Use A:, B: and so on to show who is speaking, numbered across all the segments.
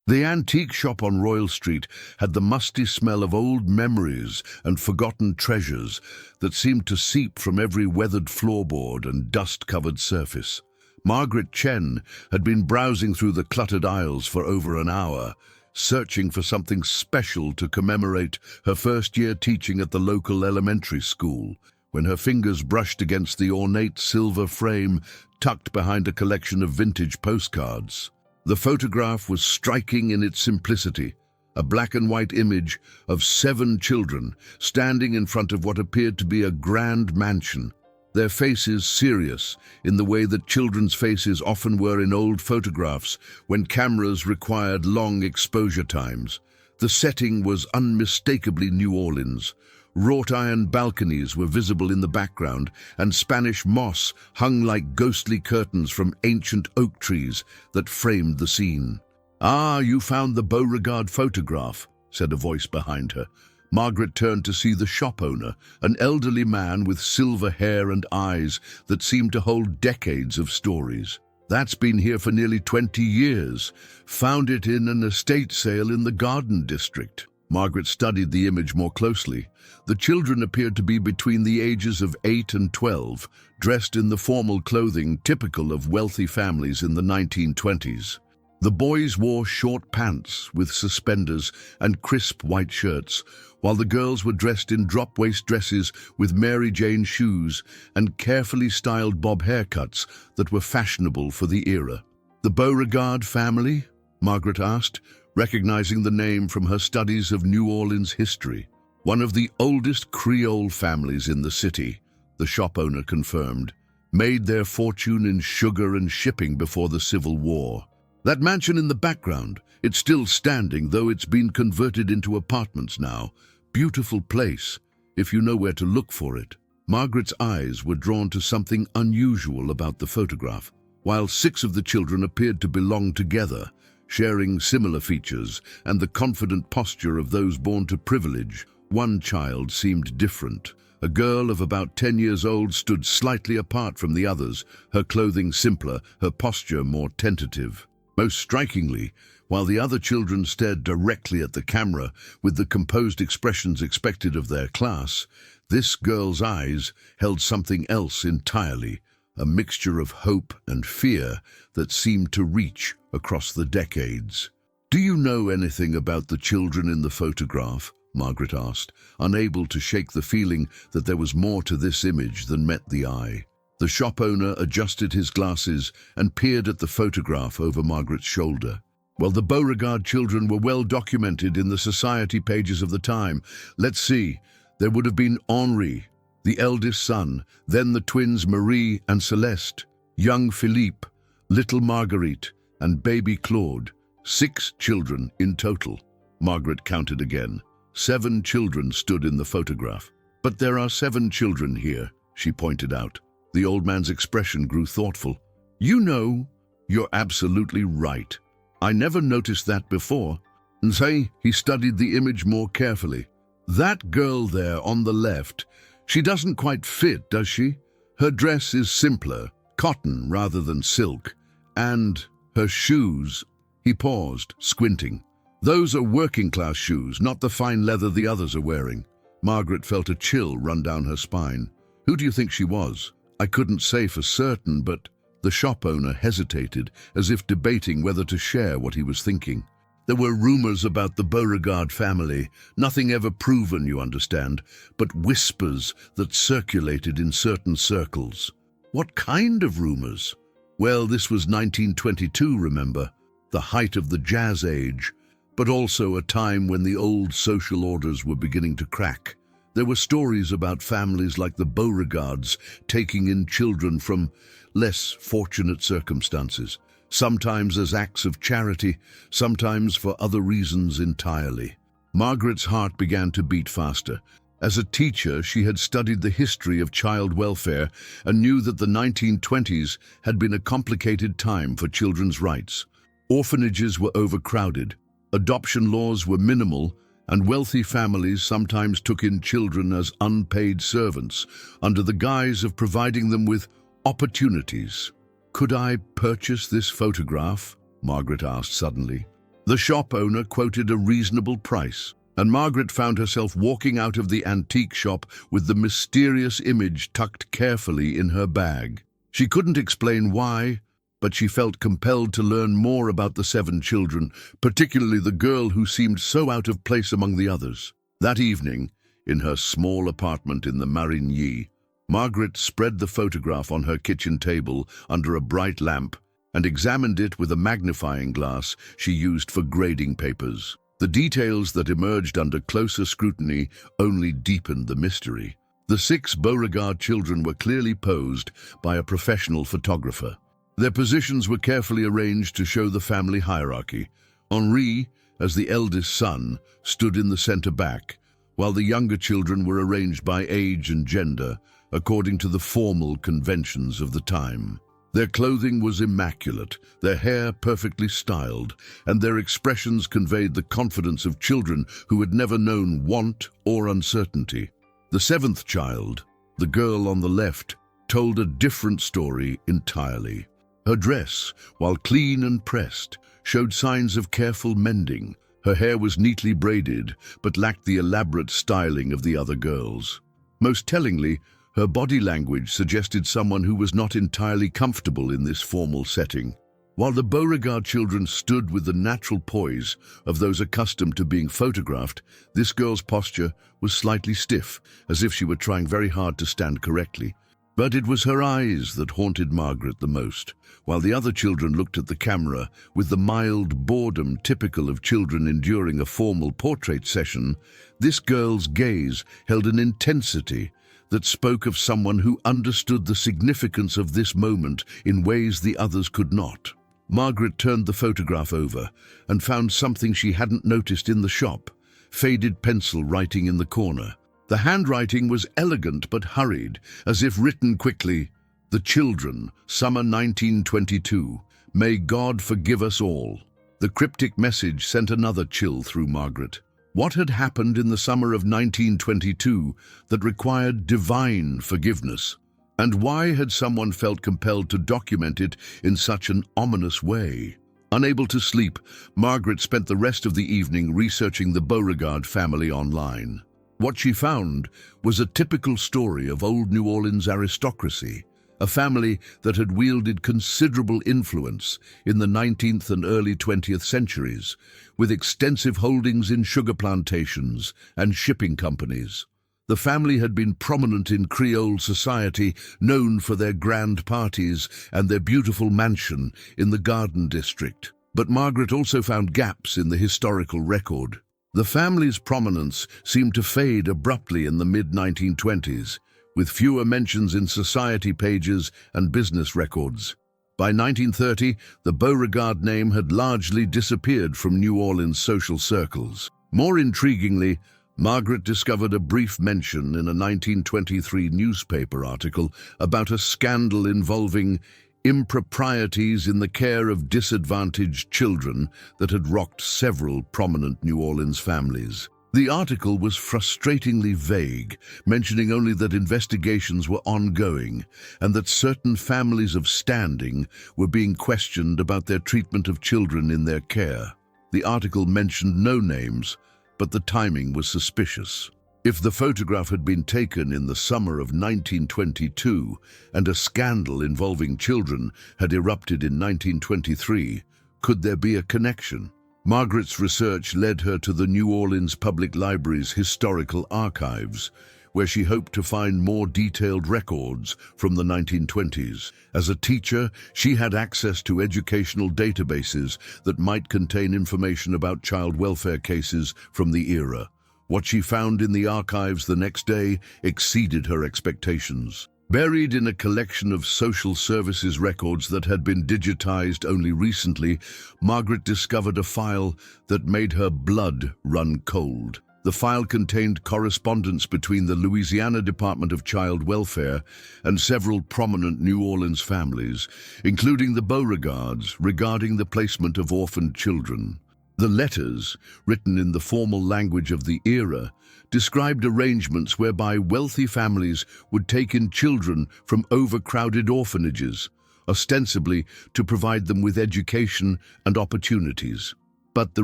A: The antique shop on Royal Street had the musty smell of old memories and forgotten treasures that seemed to seep from every weathered floorboard and dust-covered surface. Margaret Chen had been browsing through the cluttered aisles for over an hour, searching for something special to commemorate her first year teaching at the local elementary school, when her fingers brushed against the ornate silver frame tucked behind a collection of vintage postcards. The photograph was striking in its simplicity, a black and white image of 7 children standing in front of what appeared to be a grand mansion, their faces serious in the way that children's faces often were in old photographs when cameras required long exposure times. The setting was unmistakably New Orleans. Wrought iron balconies were visible in the background, and Spanish moss hung like ghostly curtains from ancient oak trees that framed the scene. "Ah, you found the Beauregard photograph," said a voice behind her. Margaret turned to see the shop owner, an elderly man with silver hair and eyes that seemed to hold decades of stories. "That's been here for nearly 20 years. Found it in an estate sale in the Garden District." Margaret studied the image more closely. The children appeared to be between the ages of 8 and 12, dressed in the formal clothing typical of wealthy families in the 1920s. The boys wore short pants with suspenders and crisp white shirts, while the girls were dressed in drop-waist dresses with Mary Jane shoes and carefully styled bob haircuts that were fashionable for the era. "The Beauregard family?" Margaret asked, recognizing the name from her studies of New Orleans history. "One of the oldest Creole families in the city," the shop owner confirmed. "Made their fortune in sugar and shipping before the Civil War. That mansion in the background, it's still standing, though it's been converted into apartments now. Beautiful place, if you know where to look for it." Margaret's eyes were drawn to something unusual about the photograph. While 6 of the children appeared to belong together, sharing similar features and the confident posture of those born to privilege, one child seemed different. A girl of about 10 years old stood slightly apart from the others, her clothing simpler, her posture more tentative. Most strikingly, while the other children stared directly at the camera with the composed expressions expected of their class, this girl's eyes held something else entirely, a mixture of hope and fear that seemed to reach across the decades. "Do you know anything about the children in the photograph?" Margaret asked, unable to shake the feeling that there was more to this image than met the eye. The shop owner adjusted his glasses and peered at the photograph over Margaret's shoulder. "Well, the Beauregard children were well documented in the society pages of the time. Let's see. There would have been Henri, the eldest son, then the twins Marie and Celeste, young Philippe, little Marguerite, and baby Claude. 6 children in total." Margaret counted again. 7 children stood in the photograph. "But there are 7 children here," she pointed out. The old man's expression grew thoughtful. "You know, you're absolutely right. I never noticed that before." And say, he studied the image more carefully. "That girl there on the left, she doesn't quite fit, does she? Her dress is simpler, cotton rather than silk. And her shoes." He paused, squinting. "Those are working-class shoes, not the fine leather the others are wearing." Margaret felt a chill run down her spine. "Who do you think she was?" "I couldn't say for certain, but..." The shop owner hesitated, as if debating whether to share what he was thinking. "There were rumors about the Beauregard family, nothing ever proven, you understand, but whispers that circulated in certain circles." "What kind of rumors?" "Well, this was 1922, remember? The height of the jazz age, but also a time when the old social orders were beginning to crack. There were stories about families like the Beauregards taking in children from less fortunate circumstances, sometimes as acts of charity, sometimes for other reasons entirely." Margaret's heart began to beat faster. As a teacher, she had studied the history of child welfare and knew that the 1920s had been a complicated time for children's rights. Orphanages were overcrowded, adoption laws were minimal, and wealthy families sometimes took in children as unpaid servants under the guise of providing them with opportunities. "Could I purchase this photograph?" Margaret asked suddenly. The shop owner quoted a reasonable price, and Margaret found herself walking out of the antique shop with the mysterious image tucked carefully in her bag. She couldn't explain why, but she felt compelled to learn more about the 7 children, particularly the girl who seemed so out of place among the others. That evening, in her small apartment in the Marigny, Margaret spread the photograph on her kitchen table under a bright lamp and examined it with a magnifying glass she used for grading papers. The details that emerged under closer scrutiny only deepened the mystery. The 6 Beauregard children were clearly posed by a professional photographer. Their positions were carefully arranged to show the family hierarchy. Henri, as the eldest son, stood in the center back, while the younger children were arranged by age and gender, according to the formal conventions of the time. Their clothing was immaculate, their hair perfectly styled, and their expressions conveyed the confidence of children who had never known want or uncertainty. The 7th child, the girl on the left, told a different story entirely. Her dress, while clean and pressed, showed signs of careful mending. Her hair was neatly braided, but lacked the elaborate styling of the other girls. Most tellingly, her body language suggested someone who was not entirely comfortable in this formal setting. While the Beauregard children stood with the natural poise of those accustomed to being photographed, this girl's posture was slightly stiff, as if she were trying very hard to stand correctly. But it was her eyes that haunted Margaret the most. While the other children looked at the camera with the mild boredom typical of children enduring a formal portrait session, this girl's gaze held an intensity that spoke of someone who understood the significance of this moment in ways the others could not. Margaret turned the photograph over and found something she hadn't noticed in the shop: faded pencil writing in the corner. The handwriting was elegant but hurried, as if written quickly. "The children, summer 1922. May God forgive us all." The cryptic message sent another chill through Margaret. What had happened in the summer of 1922 that required divine forgiveness? And why had someone felt compelled to document it in such an ominous way? Unable to sleep, Margaret spent the rest of the evening researching the Beauregard family online. What she found was a typical story of old New Orleans aristocracy, a family that had wielded considerable influence in the 19th and early 20th centuries, with extensive holdings in sugar plantations and shipping companies. The family had been prominent in Creole society, known for their grand parties and their beautiful mansion in the Garden District. But Margaret also found gaps in the historical record. The family's prominence seemed to fade abruptly in the mid-1920s, with fewer mentions in society pages and business records. By 1930, the Beauregard name had largely disappeared from New Orleans social circles. More intriguingly, Margaret discovered a brief mention in a 1923 newspaper article about a scandal involving improprieties in the care of disadvantaged children that had rocked several prominent New Orleans families. The article was frustratingly vague, mentioning only that investigations were ongoing and that certain families of standing were being questioned about their treatment of children in their care. The article mentioned no names, but the timing was suspicious. If the photograph had been taken in the summer of 1922 and a scandal involving children had erupted in 1923, could there be a connection? Margaret's research led her to the New Orleans Public Library's historical archives, where she hoped to find more detailed records from the 1920s. As a teacher, she had access to educational databases that might contain information about child welfare cases from the era. What she found in the archives the next day exceeded her expectations. Buried in a collection of social services records that had been digitized only recently, Margaret discovered a file that made her blood run cold. The file contained correspondence between the Louisiana Department of Child Welfare and several prominent New Orleans families, including the Beauregards, regarding the placement of orphaned children. The letters, written in the formal language of the era, described arrangements whereby wealthy families would take in children from overcrowded orphanages, ostensibly to provide them with education and opportunities. But the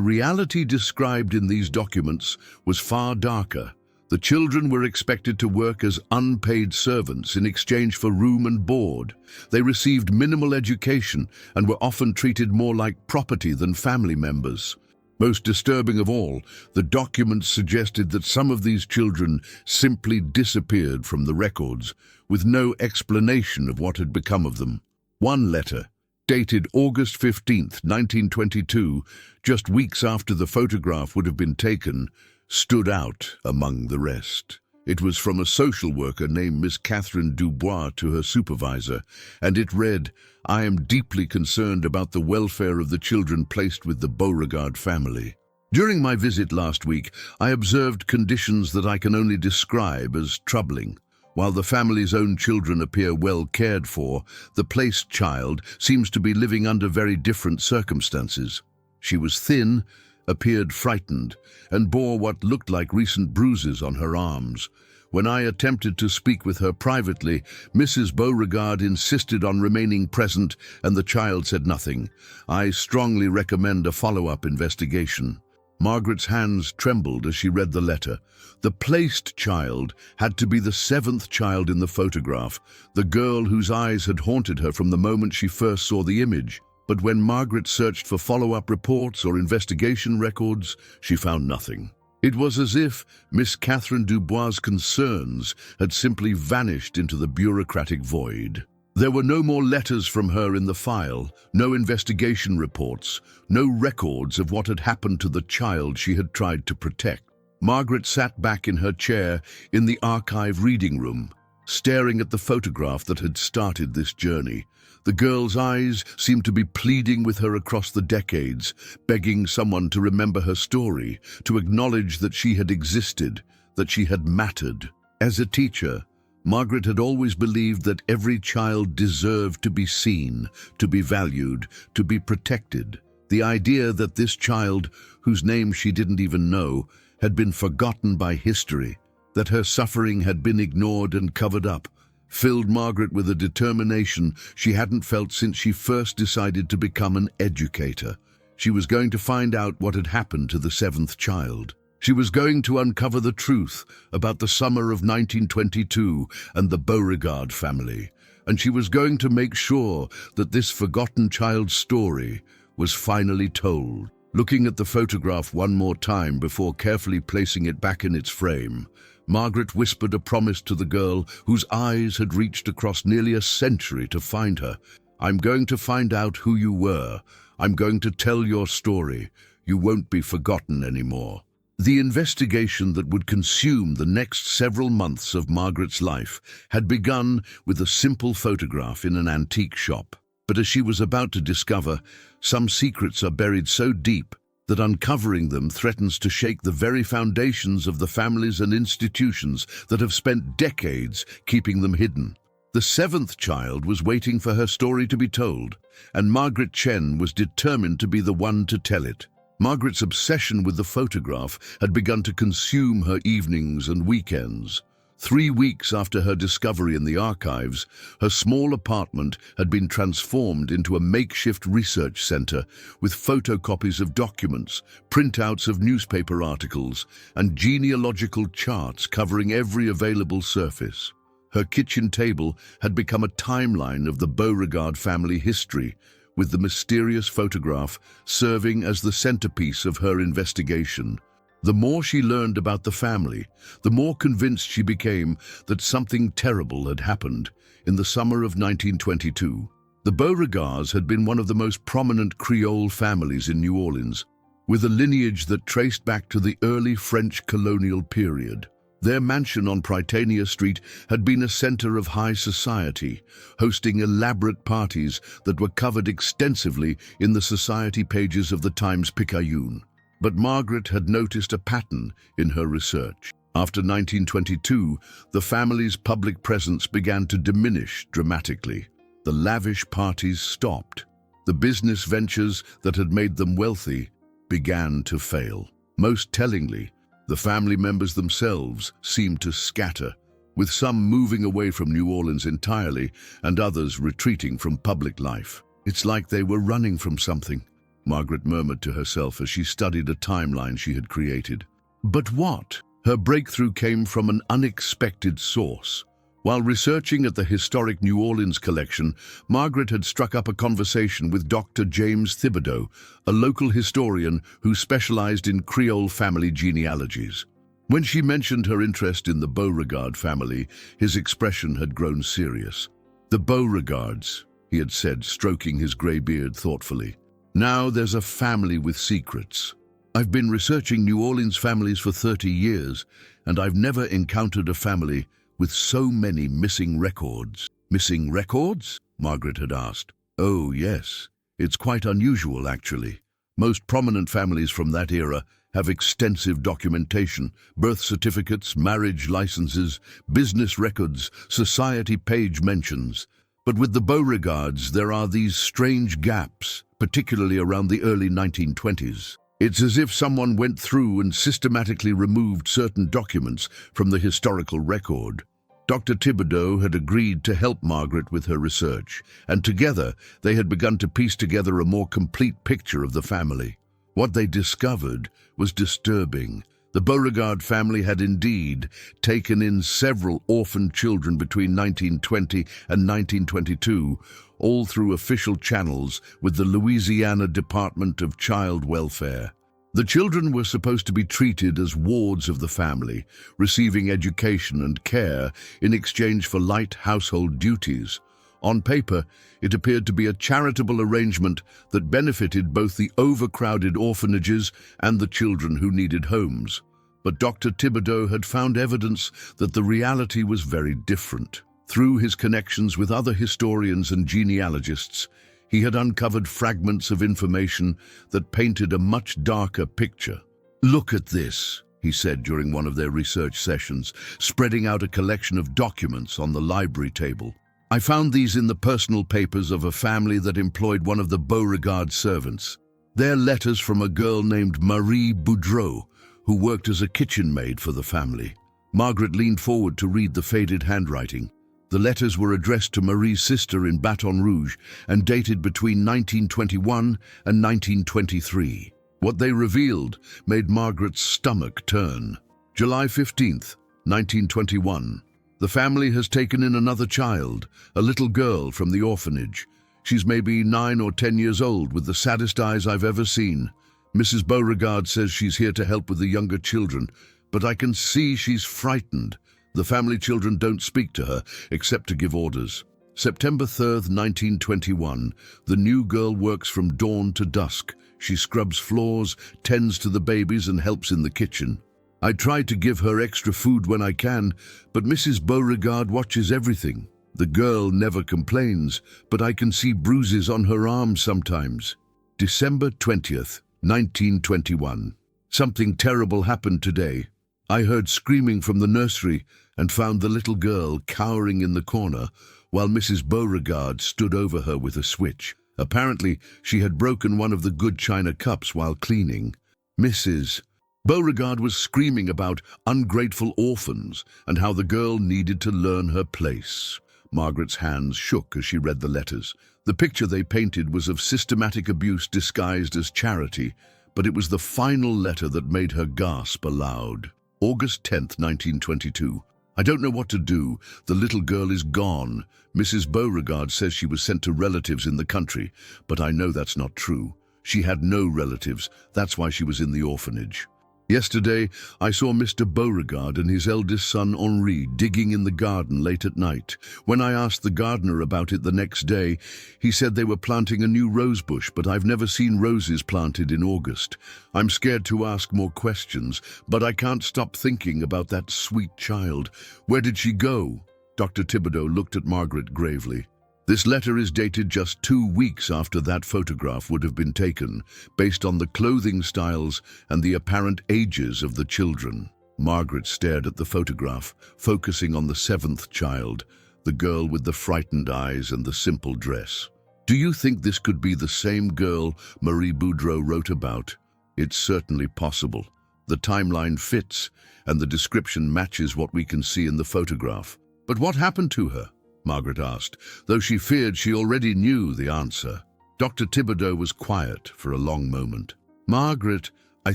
A: reality described in these documents was far darker. The children were expected to work as unpaid servants in exchange for room and board. They received minimal education and were often treated more like property than family members. Most disturbing of all, the documents suggested that some of these children simply disappeared from the records, with no explanation of what had become of them. One letter, dated August 15th, 1922, just weeks after the photograph would have been taken, stood out among the rest. It was from a social worker named Miss Catherine Dubois to her supervisor, and it read, "I am deeply concerned about the welfare of the children placed with the Beauregard family. During my visit last week, I observed conditions that I can only describe as troubling. While the family's own children appear well cared for, the placed child seems to be living under very different circumstances. She was thin, appeared frightened, and bore what looked like recent bruises on her arms. When I attempted to speak with her privately, Mrs. Beauregard insisted on remaining present, and the child said nothing. I strongly recommend a follow-up investigation." Margaret's hands trembled as she read the letter. The placed child had to be the seventh child in the photograph, the girl whose eyes had haunted her from the moment she first saw the image. But when Margaret searched for follow-up reports or investigation records, she found nothing. It was as if Miss Catherine Dubois' concerns had simply vanished into the bureaucratic void. There were no more letters from her in the file, no investigation reports, no records of what had happened to the child she had tried to protect. Margaret sat back in her chair in the archive reading room, staring at the photograph that had started this journey. The girl's eyes seemed to be pleading with her across the decades, begging someone to remember her story, to acknowledge that she had existed, that she had mattered. As a teacher, Margaret had always believed that every child deserved to be seen, to be valued, to be protected. The idea that this child, whose name she didn't even know, had been forgotten by history, that her suffering had been ignored and covered up, filled Margaret with a determination she hadn't felt since she first decided to become an educator. She was going to find out what had happened to the seventh child. She was going to uncover the truth about the summer of 1922 and the Beauregard family, and she was going to make sure that this forgotten child's story was finally told. Looking at the photograph one more time before carefully placing it back in its frame, Margaret whispered a promise to the girl whose eyes had reached across nearly a century to find her. "I'm going to find out who you were. I'm going to tell your story. You won't be forgotten anymore." The investigation that would consume the next several months of Margaret's life had begun with a simple photograph in an antique shop. But as she was about to discover, some secrets are buried so deep that uncovering them threatens to shake the very foundations of the families and institutions that have spent decades keeping them hidden. The seventh child was waiting for her story to be told, and Margaret Chen was determined to be the one to tell it. Margaret's obsession with the photograph had begun to consume her evenings and weekends. 3 weeks after her discovery in the archives, her small apartment had been transformed into a makeshift research center with photocopies of documents, printouts of newspaper articles, and genealogical charts covering every available surface. Her kitchen table had become a timeline of the Beauregard family history, with the mysterious photograph serving as the centerpiece of her investigation. The more she learned about the family, the more convinced she became that something terrible had happened in the summer of 1922. The Beauregards had been one of the most prominent Creole families in New Orleans, with a lineage that traced back to the early French colonial period. Their mansion on Prytania Street had been a center of high society, hosting elaborate parties that were covered extensively in the society pages of the Times-Picayune. But Margaret had noticed a pattern in her research. After 1922, the family's public presence began to diminish dramatically. The lavish parties stopped. The business ventures that had made them wealthy began to fail. Most tellingly, the family members themselves seemed to scatter, with some moving away from New Orleans entirely and others retreating from public life. It's like they were running from something. Margaret murmured to herself as she studied a timeline she had created. But what? Her breakthrough came from an unexpected source. While researching at the historic New Orleans collection, Margaret had struck up a conversation with Dr. James Thibodeau, a local historian who specialized in Creole family genealogies. When she mentioned her interest in the Beauregard family, his expression had grown serious. "The Beauregards," he had said, stroking his grey beard thoughtfully. "Now there's a family with secrets. I've been researching New Orleans families for 30 years, and I've never encountered a family with so many missing records." "Missing records?" Margaret had asked. "Oh, yes. It's quite unusual, actually. Most prominent families from that era have extensive documentation: birth certificates, marriage licenses, business records, society page mentions. But with the Beauregards, there are these strange gaps, particularly around the early 1920s. It's as if someone went through and systematically removed certain documents from the historical record." Dr. Thibodeau had agreed to help Margaret with her research, and together they had begun to piece together a more complete picture of the family. What they discovered was disturbing. The Beauregard family had indeed taken in several orphaned children between 1920 and 1922, all through official channels with the Louisiana Department of Child Welfare. The children were supposed to be treated as wards of the family, receiving education and care in exchange for light household duties. On paper, it appeared to be a charitable arrangement that benefited both the overcrowded orphanages and the children who needed homes. But Dr. Thibodeau had found evidence that the reality was very different. Through his connections with other historians and genealogists, he had uncovered fragments of information that painted a much darker picture. "Look at this," he said during one of their research sessions, spreading out a collection of documents on the library table. "I found these in the personal papers of a family that employed one of the Beauregard servants. They're letters from a girl named Marie Boudreau, who worked as a kitchen maid for the family." Margaret leaned forward to read the faded handwriting. The letters were addressed to Marie's sister in Baton Rouge and dated between 1921 and 1923. What they revealed made Margaret's stomach turn. July 15th, 1921. "The family has taken in another child, a little girl from the orphanage. She's maybe 9 or 10 years old with the saddest eyes I've ever seen. Mrs. Beauregard says she's here to help with the younger children, but I can see she's frightened. The family children don't speak to her except to give orders." September 3rd, 1921. "The new girl works from dawn to dusk. She scrubs floors, tends to the babies, and helps in the kitchen. I try to give her extra food when I can, but Mrs. Beauregard watches everything. The girl never complains, but I can see bruises on her arms sometimes." December 20th, 1921. "Something terrible happened today. I heard screaming from the nursery and found the little girl cowering in the corner while Mrs. Beauregard stood over her with a switch. Apparently, she had broken one of the good china cups while cleaning. Mrs. Beauregard was screaming about ungrateful orphans and how the girl needed to learn her place." Margaret's hands shook as she read the letters. The picture they painted was of systematic abuse disguised as charity, but it was the final letter that made her gasp aloud. August 10th, 1922. "I don't know what to do. The little girl is gone. Mrs. Beauregard says she was sent to relatives in the country, but I know that's not true. She had no relatives. That's why she was in the orphanage. Yesterday, I saw Mr. Beauregard and his eldest son Henri digging in the garden late at night. When I asked the gardener about it the next day, he said they were planting a new rose bush, but I've never seen roses planted in August. I'm scared to ask more questions, but I can't stop thinking about that sweet child. Where did she go?" Dr. Thibodeau looked at Margaret gravely. "This letter is dated just 2 weeks after that photograph would have been taken, based on the clothing styles and the apparent ages of the children." Margaret stared at the photograph, focusing on the 7th child, the girl with the frightened eyes and the simple dress. "Do you think this could be the same girl Marie Boudreau wrote about?" "It's certainly possible. The timeline fits, and the description matches what we can see in the photograph." "But what happened to her?" Margaret asked, though she feared she already knew the answer. Dr. Thibodeau was quiet for a long moment. Margaret, I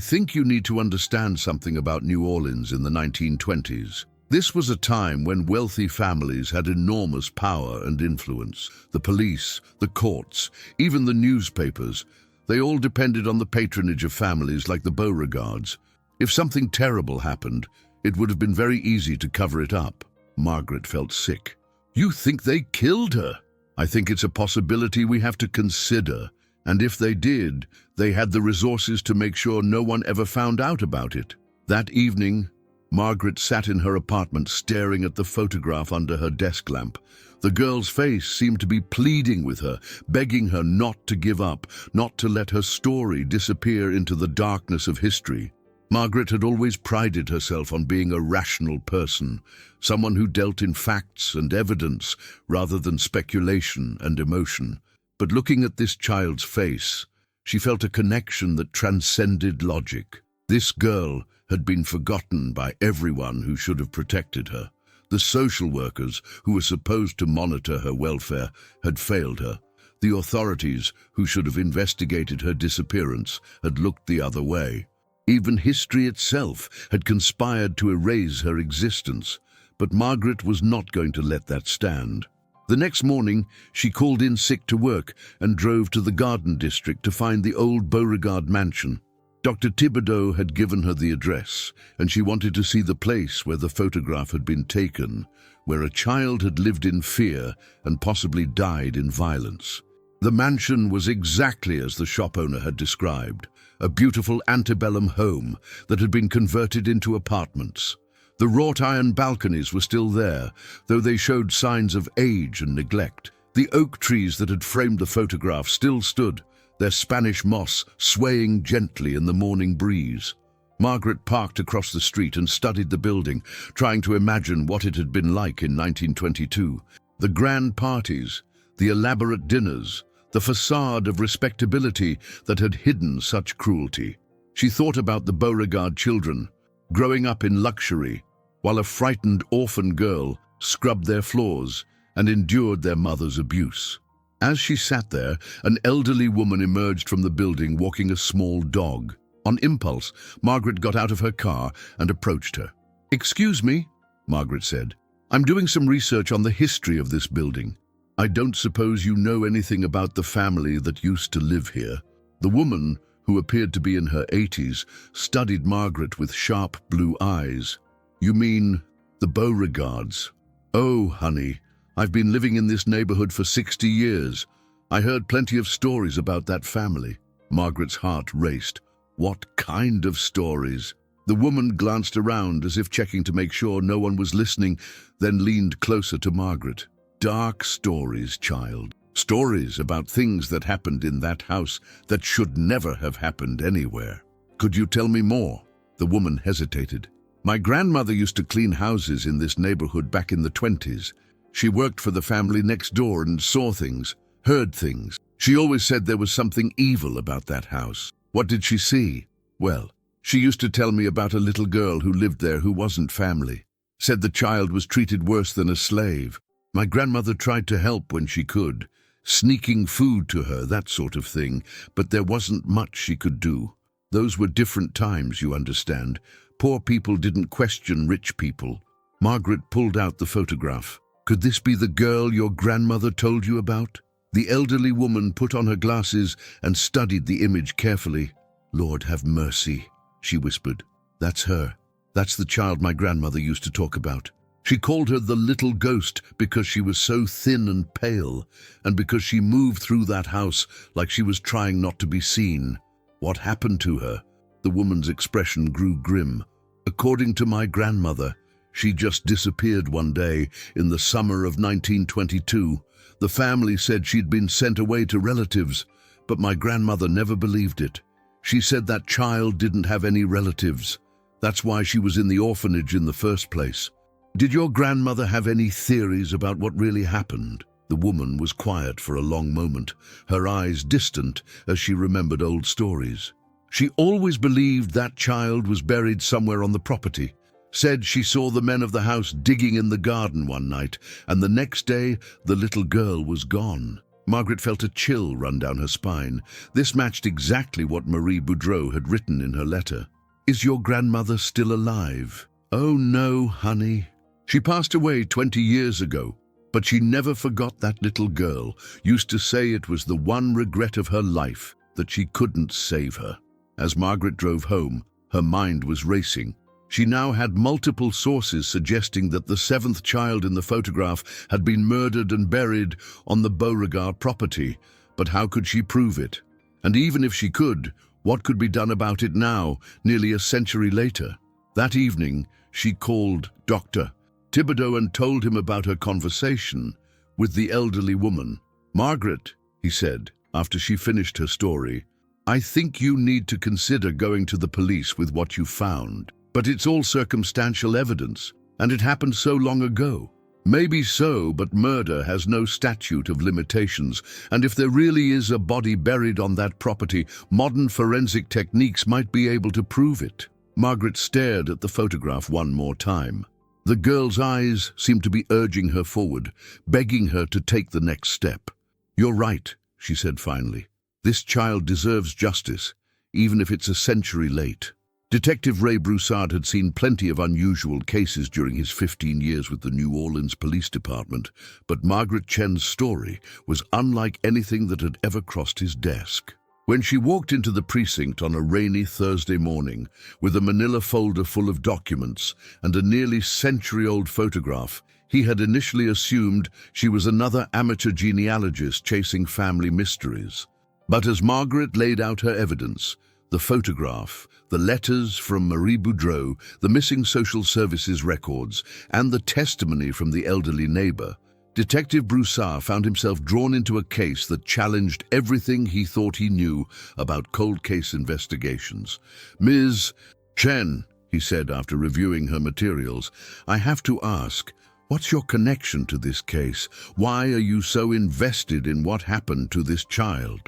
A: think you need to understand something about New Orleans in the 1920s. This was a time when wealthy families had enormous power and influence. The police, the courts, even the newspapers, they all depended on the patronage of families like the Beauregards. If something terrible happened, it would have been very easy to cover it up. Margaret felt sick. You think they killed her? I think it's a possibility we have to consider. And if they did, they had the resources to make sure no one ever found out about it. That evening, Margaret sat in her apartment staring at the photograph under her desk lamp. The girl's face seemed to be pleading with her, begging her not to give up, not to let her story disappear into the darkness of history. Margaret had always prided herself on being a rational person, someone who dealt in facts and evidence rather than speculation and emotion. But looking at this child's face, she felt a connection that transcended logic. This girl had been forgotten by everyone who should have protected her. The social workers, who were supposed to monitor her welfare, had failed her. The authorities, who should have investigated her disappearance, had looked the other way. Even history itself had conspired to erase her existence. But Margaret was not going to let that stand. The next morning, she called in sick to work and drove to the Garden District to find the old Beauregard mansion. Dr. Thibodeau had given her the address, and she wanted to see the place where the photograph had been taken, where a child had lived in fear and possibly died in violence. The mansion was exactly as the shop owner had described, a beautiful antebellum home that had been converted into apartments. The wrought iron balconies were still there, though they showed signs of age and neglect. The oak trees that had framed the photograph still stood, their Spanish moss swaying gently in the morning breeze. Margaret parked across the street and studied the building, trying to imagine what it had been like in 1922. The grand parties, the elaborate dinners, the facade of respectability that had hidden such cruelty. She thought about the Beauregard children, growing up in luxury, while a frightened orphan girl scrubbed their floors and endured their mother's abuse. As she sat there, an elderly woman emerged from the building walking a small dog. On impulse, Margaret got out of her car and approached her. "Excuse me," Margaret said. "I'm doing some research on the history of this building. I don't suppose you know anything about the family that used to live here." The woman, who appeared to be in her 80s, studied Margaret with sharp blue eyes. "You mean the Beauregards?" "Oh, honey, I've been living in this neighborhood for 60 years. I heard plenty of stories about that family." Margaret's heart raced. What kind of stories? The woman glanced around as if checking to make sure no one was listening, then leaned closer to Margaret. "Dark stories, child. Stories about things that happened in that house that should never have happened anywhere. Could you tell me more?" The woman hesitated. "My grandmother used to clean houses in this neighborhood back in the 20s. She worked for the family next door and saw things, heard things. She always said there was something evil about that house." "What did she see?" "Well, she used to tell me about a little girl who lived there who wasn't family. Said the child was treated worse than a slave. My grandmother tried to help when she could, sneaking food to her, that sort of thing, but there wasn't much she could do. Those were different times, you understand. Poor people didn't question rich people." Margaret pulled out the photograph. "Could this be the girl your grandmother told you about?" The elderly woman put on her glasses and studied the image carefully. "Lord have mercy," she whispered. "That's her. That's the child my grandmother used to talk about. She called her the little ghost because she was so thin and pale, and because she moved through that house like she was trying not to be seen." "What happened to her?" The woman's expression grew grim. "According to my grandmother, she just disappeared one day in the summer of 1922. The family said she'd been sent away to relatives, but my grandmother never believed it. She said that child didn't have any relatives. That's why she was in the orphanage in the first place." "Did your grandmother have any theories about what really happened?" The woman was quiet for a long moment, her eyes distant as she remembered old stories. "She always believed that child was buried somewhere on the property. Said she saw the men of the house digging in the garden one night, and the next day the little girl was gone. Margaret felt a chill run down her spine. This matched exactly what Marie Boudreau had written in her letter. "Is your grandmother still alive?" "Oh no, honey. She passed away 20 years ago, but she never forgot that little girl. Used to say it was the one regret of her life, that she couldn't save her." As Margaret drove home, her mind was racing. She now had multiple sources suggesting that the seventh child in the photograph had been murdered and buried on the Beauregard property. But how could she prove it? And even if she could, what could be done about it now, nearly a century later? That evening, she called Dr. Thibodeau and told him about her conversation with the elderly woman. "Margaret," he said, after she finished her story, "I think you need to consider going to the police with what you found. But it's all circumstantial evidence, and it happened so long ago." "Maybe so, but murder has no statute of limitations, and if there really is a body buried on that property, modern forensic techniques might be able to prove it." Margaret stared at the photograph one more time. The girl's eyes seemed to be urging her forward, begging her to take the next step. "You're right," she said finally. "This child deserves justice, even if it's a century late." Detective Ray Broussard had seen plenty of unusual cases during his 15 years with the New Orleans Police Department, but Margaret Chen's story was unlike anything that had ever crossed his desk. When she walked into the precinct on a rainy Thursday morning, with a manila folder full of documents and a nearly century-old photograph, he had initially assumed she was another amateur genealogist chasing family mysteries. But as Margaret laid out her evidence, the photograph, the letters from Marie Boudreau, the missing social services records, and the testimony from the elderly neighbor, Detective Broussard found himself drawn into a case that challenged everything he thought he knew about cold case investigations. "Ms. Chen," he said after reviewing her materials, "I have to ask, what's your connection to this case? Why are you so invested in what happened to this child?"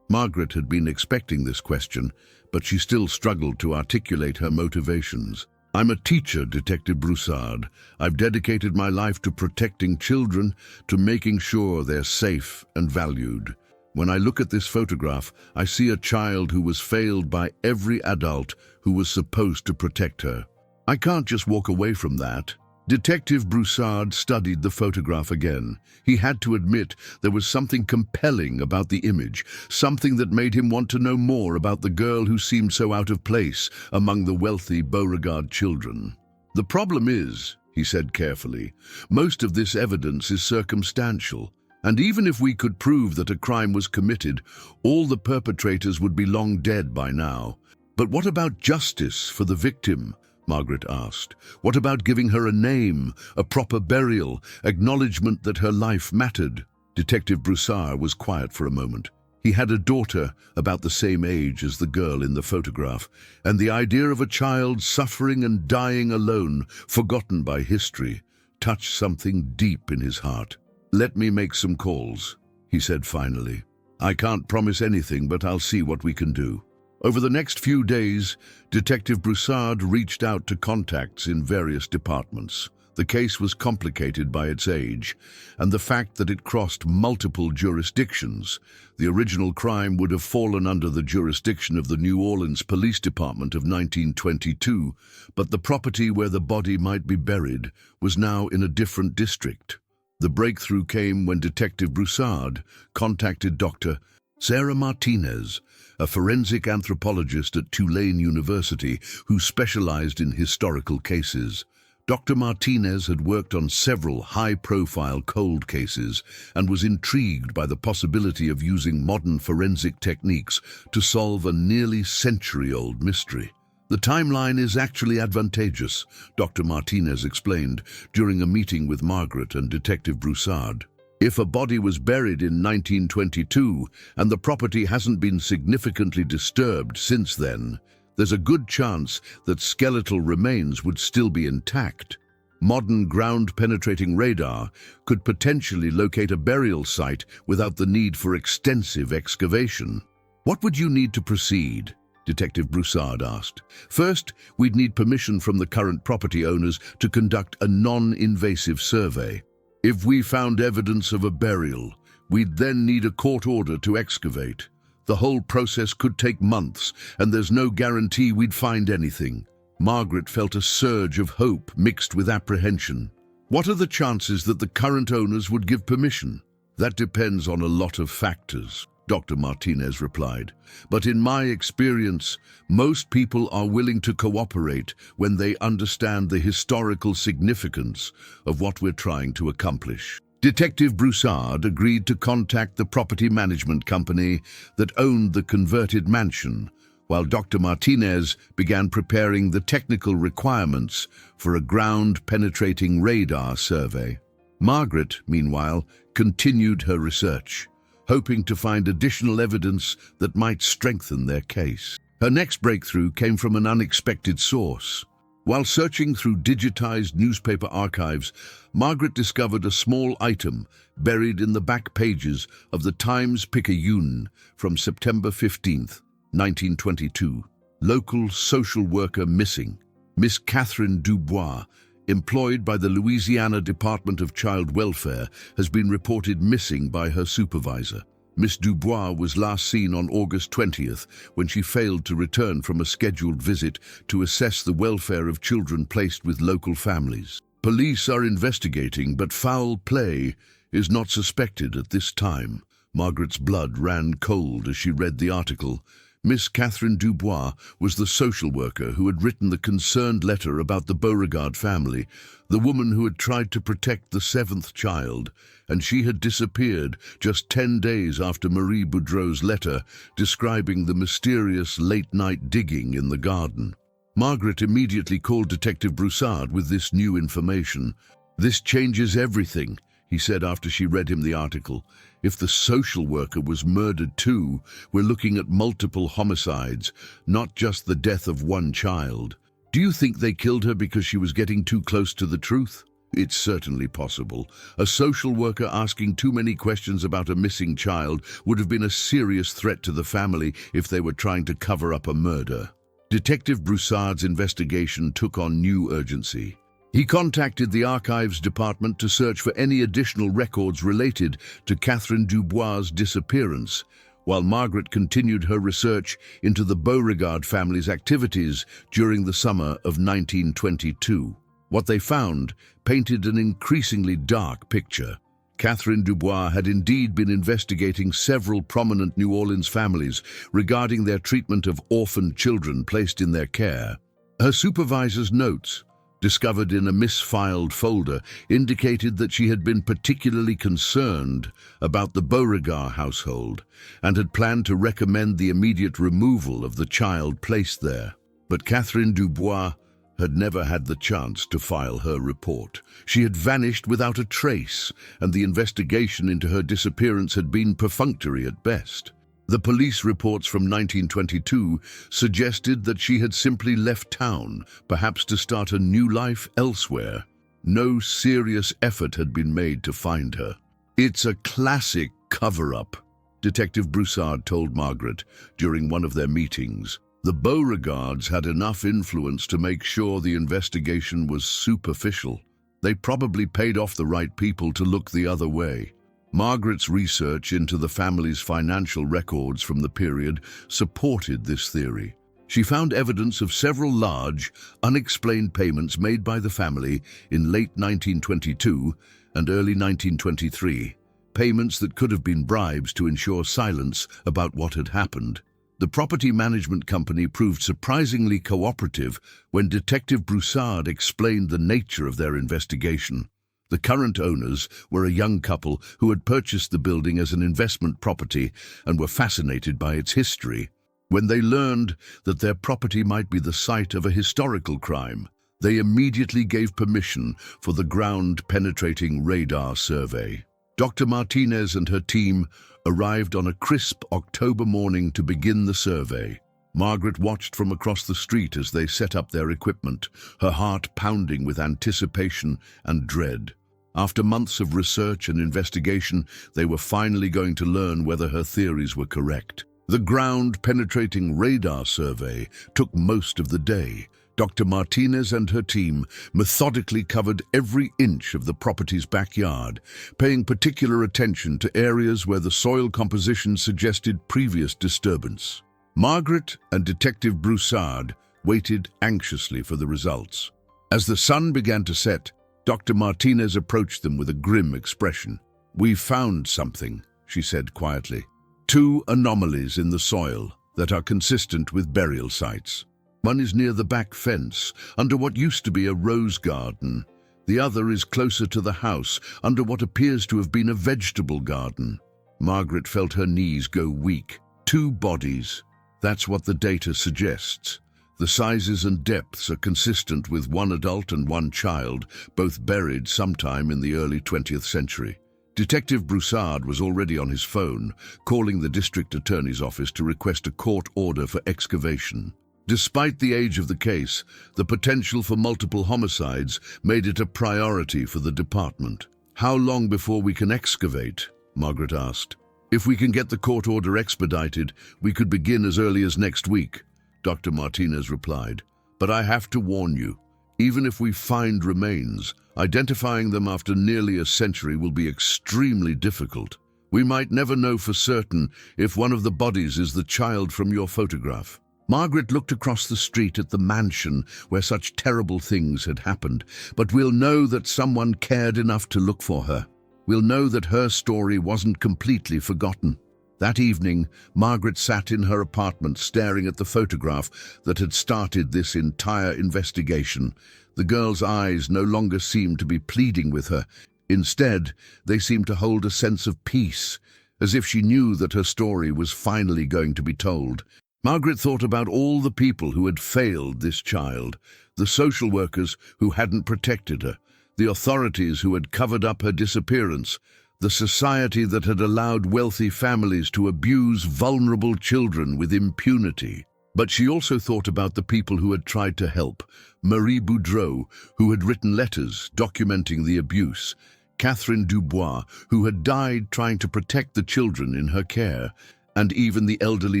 A: Margaret had been expecting this question, but she still struggled to articulate her motivations. "I'm a teacher, Detective Broussard. I've dedicated my life to protecting children, to making sure they're safe and valued. When I look at this photograph, I see a child who was failed by every adult who was supposed to protect her. I can't just walk away from that." Detective Broussard studied the photograph again. He had to admit there was something compelling about the image, something that made him want to know more about the girl who seemed so out of place among the wealthy Beauregard children. "The problem is," he said carefully, "most of this evidence is circumstantial, and even if we could prove that a crime was committed, all the perpetrators would be long dead by now. But what about justice for the victim?" Margaret asked. "What about giving her a name, a proper burial, acknowledgement that her life mattered?" Detective Broussard was quiet for a moment. He had a daughter about the same age as the girl in the photograph, and the idea of a child suffering and dying alone, forgotten by history, touched something deep in his heart. "Let me make some calls," he said finally. "I can't promise anything, but I'll see what we can do." Over the next few days, Detective Broussard reached out to contacts in various departments. The case was complicated by its age and the fact that it crossed multiple jurisdictions. The original crime would have fallen under the jurisdiction of the New Orleans Police Department of 1922, but the property where the body might be buried was now in a different district. The breakthrough came when Detective Broussard contacted Dr. Sarah Martinez, a forensic anthropologist at Tulane University who specialized in historical cases. Dr. Martinez had worked on several high-profile cold cases and was intrigued by the possibility of using modern forensic techniques to solve a nearly century-old mystery. "The timeline is actually advantageous," Dr. Martinez explained during a meeting with Margaret and Detective Broussard. "If a body was buried in 1922 and the property hasn't been significantly disturbed since then, there's a good chance that skeletal remains would still be intact. Modern ground-penetrating radar could potentially locate a burial site without the need for extensive excavation." "What would you need to proceed?" Detective Broussard asked. "First, we'd need permission from the current property owners to conduct a non-invasive survey. If we found evidence of a burial, We'd then need a court order to excavate. The whole process could take months, and there's no guarantee we'd find anything. Margaret felt a surge of hope mixed with apprehension. What are the chances that the current owners would give permission? That depends on a lot of factors, Dr. Martinez replied. But in my experience, most people are willing to cooperate when they understand the historical significance of what we're trying to accomplish. Detective Broussard agreed to contact the property management company that owned the converted mansion, while Dr. Martinez began preparing the technical requirements for a ground-penetrating radar survey. Margaret, meanwhile, continued her research, hoping to find additional evidence that might strengthen their case. Her next breakthrough came from an unexpected source. While searching through digitized newspaper archives, Margaret discovered a small item buried in the back pages of the Times-Picayune from September 15th, 1922. Local social worker missing. Miss Catherine Dubois, employed by the Louisiana Department of Child Welfare, has been reported missing by her supervisor. Miss Dubois was last seen on August 20th when she failed to return from a scheduled visit to assess the welfare of children placed with local families. Police are investigating, but foul play is not suspected at this time. Margaret's blood ran cold as she read the article. Miss Catherine Dubois was the social worker who had written the concerned letter about the Beauregard family, the woman who had tried to protect the seventh child, and she had disappeared just 10 days after Marie Boudreau's letter describing the mysterious late-night digging in the garden. Margaret immediately called Detective Broussard with this new information. "This changes everything," he said after she read him the article. "If the social worker was murdered too, we're looking at multiple homicides, not just the death of one child. Do you think they killed her because she was getting too close to the truth?" "It's certainly possible. A social worker asking too many questions about a missing child would have been a serious threat to the family if they were trying to cover up a murder." Detective Broussard's investigation took on new urgency. He contacted the Archives Department to search for any additional records related to Catherine Dubois' disappearance, while Margaret continued her research into the Beauregard family's activities during the summer of 1922. What they found painted an increasingly dark picture. Catherine Dubois had indeed been investigating several prominent New Orleans families regarding their treatment of orphaned children placed in their care. Her supervisor's notes, discovered in a misfiled folder, indicated that she had been particularly concerned about the Beauregard household and had planned to recommend the immediate removal of the child placed there. But Catherine Dubois had never had the chance to file her report. She had vanished without a trace, and the investigation into her disappearance had been perfunctory at best. The police reports from 1922 suggested that she had simply left town, perhaps to start a new life elsewhere. No serious effort had been made to find her. "It's a classic cover-up," Detective Broussard told Margaret during one of their meetings. "The Beauregards had enough influence to make sure the investigation was superficial. They probably paid off the right people to look the other way." Margaret's research into the family's financial records from the period supported this theory. She found evidence of several large, unexplained payments made by the family in late 1922 and early 1923, payments that could have been bribes to ensure silence about what had happened. The property management company proved surprisingly cooperative when Detective Broussard explained the nature of their investigation. The current owners were a young couple who had purchased the building as an investment property and were fascinated by its history. When they learned that their property might be the site of a historical crime, they immediately gave permission for the ground-penetrating radar survey. Dr. Martinez and her team arrived on a crisp October morning to begin the survey. Margaret watched from across the street as they set up their equipment, her heart pounding with anticipation and dread. After months of research and investigation, they were finally going to learn whether her theories were correct. The ground-penetrating radar survey took most of the day. Dr. Martinez and her team methodically covered every inch of the property's backyard, paying particular attention to areas where the soil composition suggested previous disturbance. Margaret and Detective Broussard waited anxiously for the results. As the sun began to set, Dr. Martinez approached them with a grim expression. "We've found something," she said quietly. "Two anomalies in the soil that are consistent with burial sites. One is near the back fence, under what used to be a rose garden. The other is closer to the house, under what appears to have been a vegetable garden." Margaret felt her knees go weak. Two bodies. That's what the data suggests. The sizes and depths are consistent with one adult and one child, both buried sometime in the early 20th century. Detective Broussard was already on his phone, calling the district attorney's office to request a court order for excavation. Despite the age of the case, the potential for multiple homicides made it a priority for the department. "How long before we can excavate?" Margaret asked. "If we can get the court order expedited, we could begin as early as next week," Dr. Martinez replied. "But I have to warn you, even if we find remains, identifying them after nearly a century will be extremely difficult. We might never know for certain if one of the bodies is the child from your photograph." Margaret looked across the street at the mansion where such terrible things had happened. "But we'll know that someone cared enough to look for her. We'll know that her story wasn't completely forgotten." That evening, Margaret sat in her apartment staring at the photograph that had started this entire investigation. The girl's eyes no longer seemed to be pleading with her. Instead, they seemed to hold a sense of peace, as if she knew that her story was finally going to be told. Margaret thought about all the people who had failed this child, the social workers who hadn't protected her, the authorities who had covered up her disappearance, the society that had allowed wealthy families to abuse vulnerable children with impunity. But she also thought about the people who had tried to help: Marie Boudreau, who had written letters documenting the abuse; Catherine Dubois, who had died trying to protect the children in her care; and even the elderly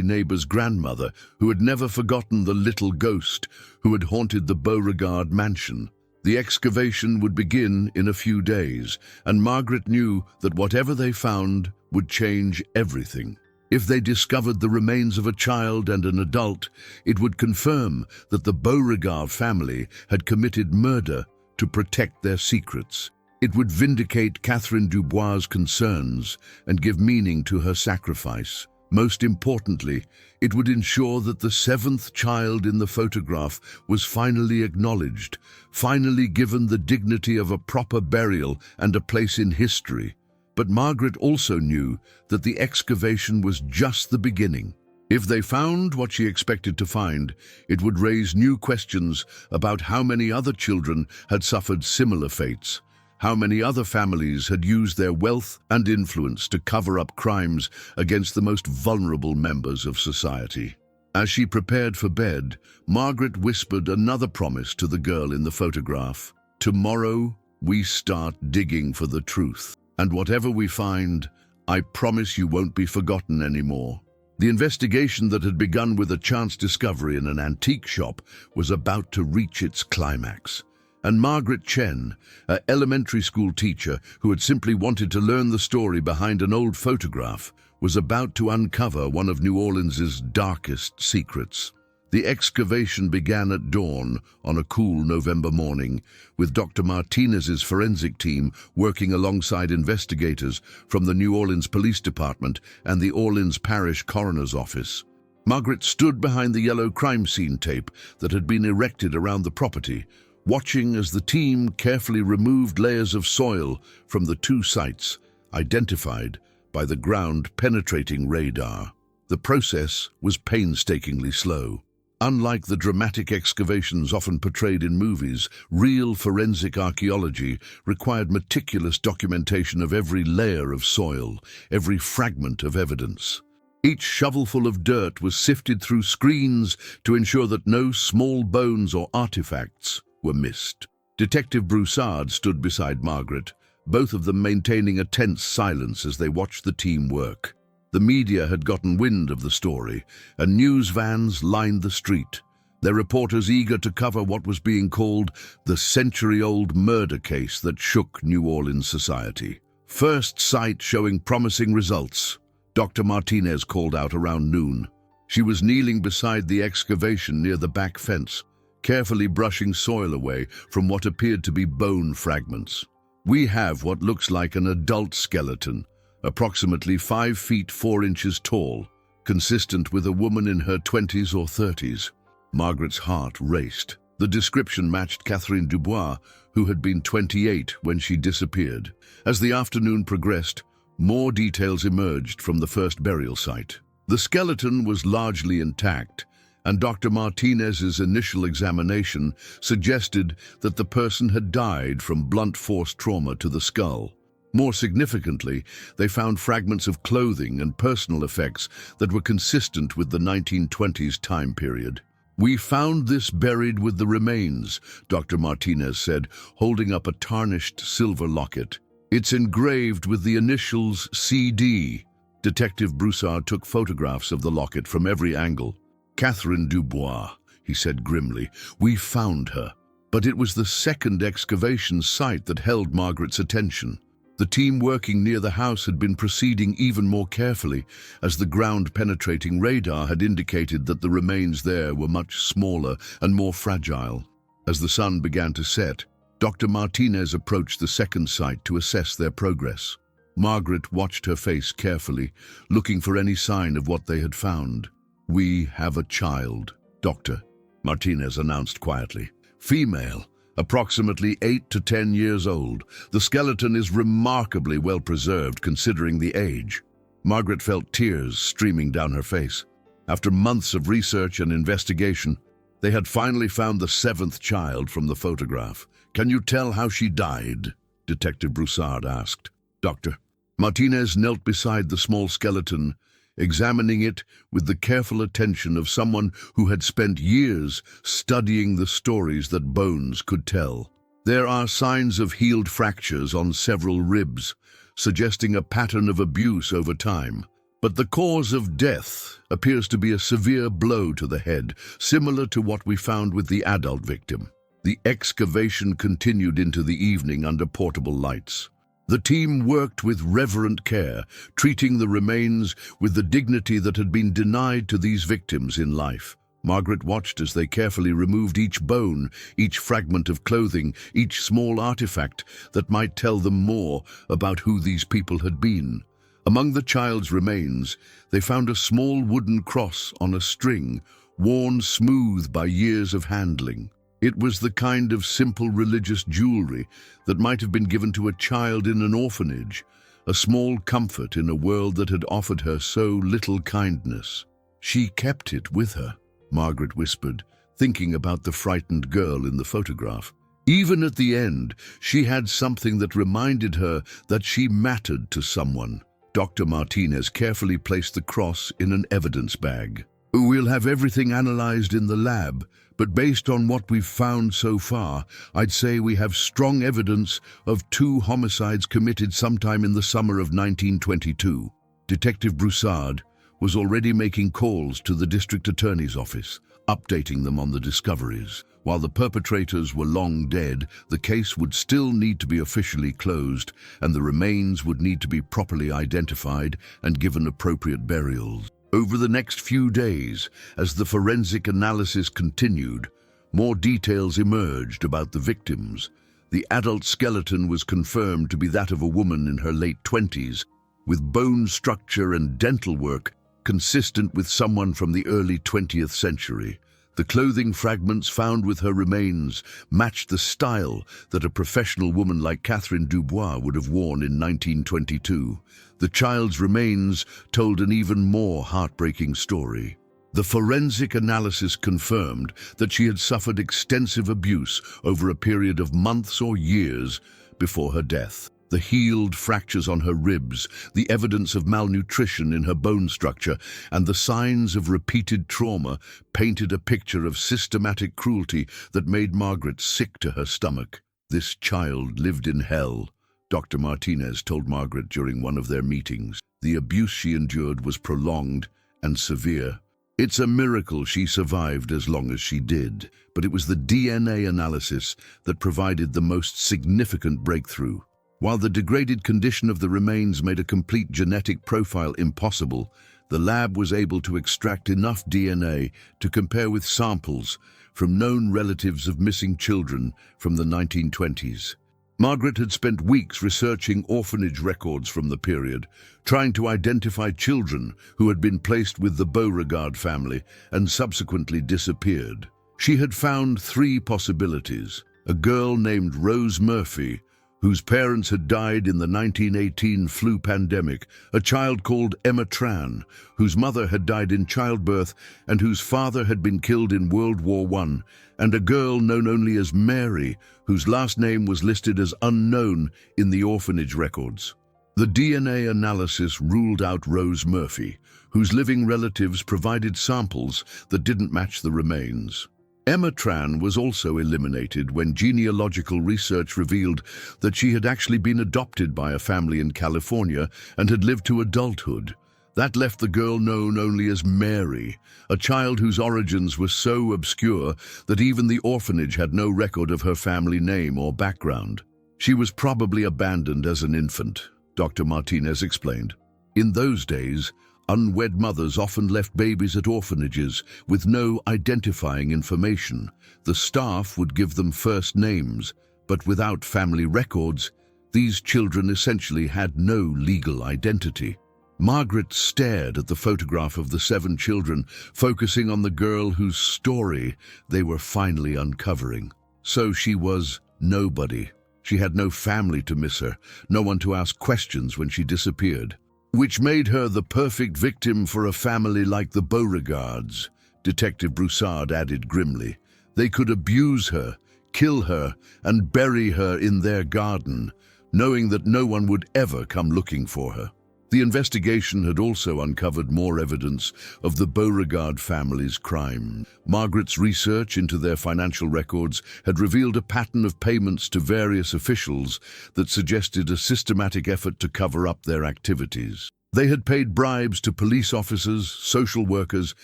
A: neighbor's grandmother, who had never forgotten the little ghost who had haunted the Beauregard mansion. The excavation would begin in a few days, and Margaret knew that whatever they found would change everything. If they discovered the remains of a child and an adult, it would confirm that the Beauregard family had committed murder to protect their secrets. It would vindicate Catherine Dubois' concerns and give meaning to her sacrifice. Most importantly, it would ensure that the seventh child in the photograph was finally acknowledged, finally given the dignity of a proper burial and a place in history. But Margaret also knew that the excavation was just the beginning. If they found what she expected to find, it would raise new questions about how many other children had suffered similar fates, how many other families had used their wealth and influence to cover up crimes against the most vulnerable members of society. As she prepared for bed, Margaret whispered another promise to the girl in the photograph. "Tomorrow, we start digging for the truth. And whatever we find, I promise you won't be forgotten anymore." The investigation that had begun with a chance discovery in an antique shop was about to reach its climax. And Margaret Chen, an elementary school teacher who had simply wanted to learn the story behind an old photograph, was about to uncover one of New Orleans' darkest secrets. The excavation began at dawn on a cool November morning, with Dr. Martinez's forensic team working alongside investigators from the New Orleans Police Department and the Orleans Parish Coroner's Office. Margaret stood behind the yellow crime scene tape that had been erected around the property, watching as the team carefully removed layers of soil from the two sites identified by the ground-penetrating radar. The process was painstakingly slow. Unlike the dramatic excavations often portrayed in movies, real forensic archaeology required meticulous documentation of every layer of soil, every fragment of evidence. Each shovelful of dirt was sifted through screens to ensure that no small bones or artifacts were missed. Detective Broussard stood beside Margaret, both of them maintaining a tense silence as they watched the team work. The media had gotten wind of the story, and news vans lined the street, their reporters eager to cover what was being called the century-old murder case that shook New Orleans society. First sight showing promising results. Dr. Martinez called out around noon. She was kneeling beside the excavation near the back fence, carefully brushing soil away from what appeared to be bone fragments. "We have what looks like an adult skeleton, approximately 5 feet 4 inches tall, consistent with a woman in her 20s or 30s. Margaret's heart raced. The description matched Catherine Dubois, who had been 28 when she disappeared. As the afternoon progressed, more details emerged from the first burial site. The skeleton was largely intact, and Dr. Martinez's initial examination suggested that the person had died from blunt force trauma to the skull. More significantly, they found fragments of clothing and personal effects that were consistent with the 1920s time period. "We found this buried with the remains," Dr. Martinez said, holding up a tarnished silver locket. "It's engraved with the initials CD." Detective Broussard took photographs of the locket from every angle. "Catherine Dubois," he said grimly. "We found her." But it was the second excavation site that held Margaret's attention. The team working near the house had been proceeding even more carefully, as the ground-penetrating radar had indicated that the remains there were much smaller and more fragile. As the sun began to set, Dr. Martinez approached the second site to assess their progress. Margaret watched her face carefully, looking for any sign of what they had found. "We have a child, Doctor," Martinez announced quietly. "Female, approximately 8 to 10 years old. The skeleton is remarkably well preserved considering the age." Margaret felt tears streaming down her face. After months of research and investigation, they had finally found the 7th child from the photograph. "Can you tell how she died?" Detective Broussard asked. "Doctor." Martinez knelt beside the small skeleton, examining it with the careful attention of someone who had spent years studying the stories that bones could tell. "There are signs of healed fractures on several ribs, suggesting a pattern of abuse over time. But the cause of death appears to be a severe blow to the head, similar to what we found with the adult victim." The excavation continued into the evening under portable lights. The team worked with reverent care, treating the remains with the dignity that had been denied to these victims in life. Margaret watched as they carefully removed each bone, each fragment of clothing, each small artifact that might tell them more about who these people had been. Among the child's remains, they found a small wooden cross on a string, worn smooth by years of handling. It was the kind of simple religious jewelry that might have been given to a child in an orphanage, a small comfort in a world that had offered her so little kindness. "She kept it with her," Margaret whispered, thinking about the frightened girl in the photograph. Even at the end, she had something that reminded her that she mattered to someone. Dr. Martinez carefully placed the cross in an evidence bag. "We'll have everything analyzed in the lab, but based on what we've found so far, I'd say we have strong evidence of 2 homicides committed sometime in the summer of 1922. Detective Broussard was already making calls to the district attorney's office, updating them on the discoveries. While the perpetrators were long dead, the case would still need to be officially closed, and the remains would need to be properly identified and given appropriate burials. Over the next few days, as the forensic analysis continued, more details emerged about the victims. The adult skeleton was confirmed to be that of a woman in her late 20s, with bone structure and dental work consistent with someone from the early 20th century. The clothing fragments found with her remains matched the style that a professional woman like Catherine Dubois would have worn in 1922. The child's remains told an even more heartbreaking story. The forensic analysis confirmed that she had suffered extensive abuse over a period of months or years before her death. The healed fractures on her ribs, the evidence of malnutrition in her bone structure, and the signs of repeated trauma painted a picture of systematic cruelty that made Margaret sick to her stomach. "This child lived in hell," Dr. Martinez told Margaret during one of their meetings. The abuse she endured was prolonged and severe. It's a miracle she survived as long as she did, but it was the DNA analysis that provided the most significant breakthrough. While the degraded condition of the remains made a complete genetic profile impossible, the lab was able to extract enough DNA to compare with samples from known relatives of missing children from the 1920s. Margaret had spent weeks researching orphanage records from the period, trying to identify children who had been placed with the Beauregard family and subsequently disappeared. She had found three possibilities: a girl named Rose Murphy, whose parents had died in the 1918 flu pandemic, a child called Emma Tran, whose mother had died in childbirth and whose father had been killed in World War I, and a girl known only as Mary, whose last name was listed as unknown in the orphanage records. The DNA analysis ruled out Rose Murphy, whose living relatives provided samples that didn't match the remains. Emma Tran was also eliminated when genealogical research revealed that she had actually been adopted by a family in California and had lived to adulthood. That left the girl known only as Mary, a child whose origins were so obscure that even the orphanage had no record of her family name or background. She was probably abandoned as an infant, Dr. Martinez explained. In those days, unwed mothers often left babies at orphanages with no identifying information. The staff would give them first names, but without family records, these children essentially had no legal identity. Margaret stared at the photograph of the 7 children, focusing on the girl whose story they were finally uncovering. So she was nobody. She had no family to miss her, no one to ask questions when she disappeared. Which made her the perfect victim for a family like the Beauregards, Detective Broussard added grimly. They could abuse her, kill her, and bury her in their garden, knowing that no one would ever come looking for her. The investigation had also uncovered more evidence of the Beauregard family's crime. Margaret's research into their financial records had revealed a pattern of payments to various officials that suggested a systematic effort to cover up their activities. They had paid bribes to police officers, social workers,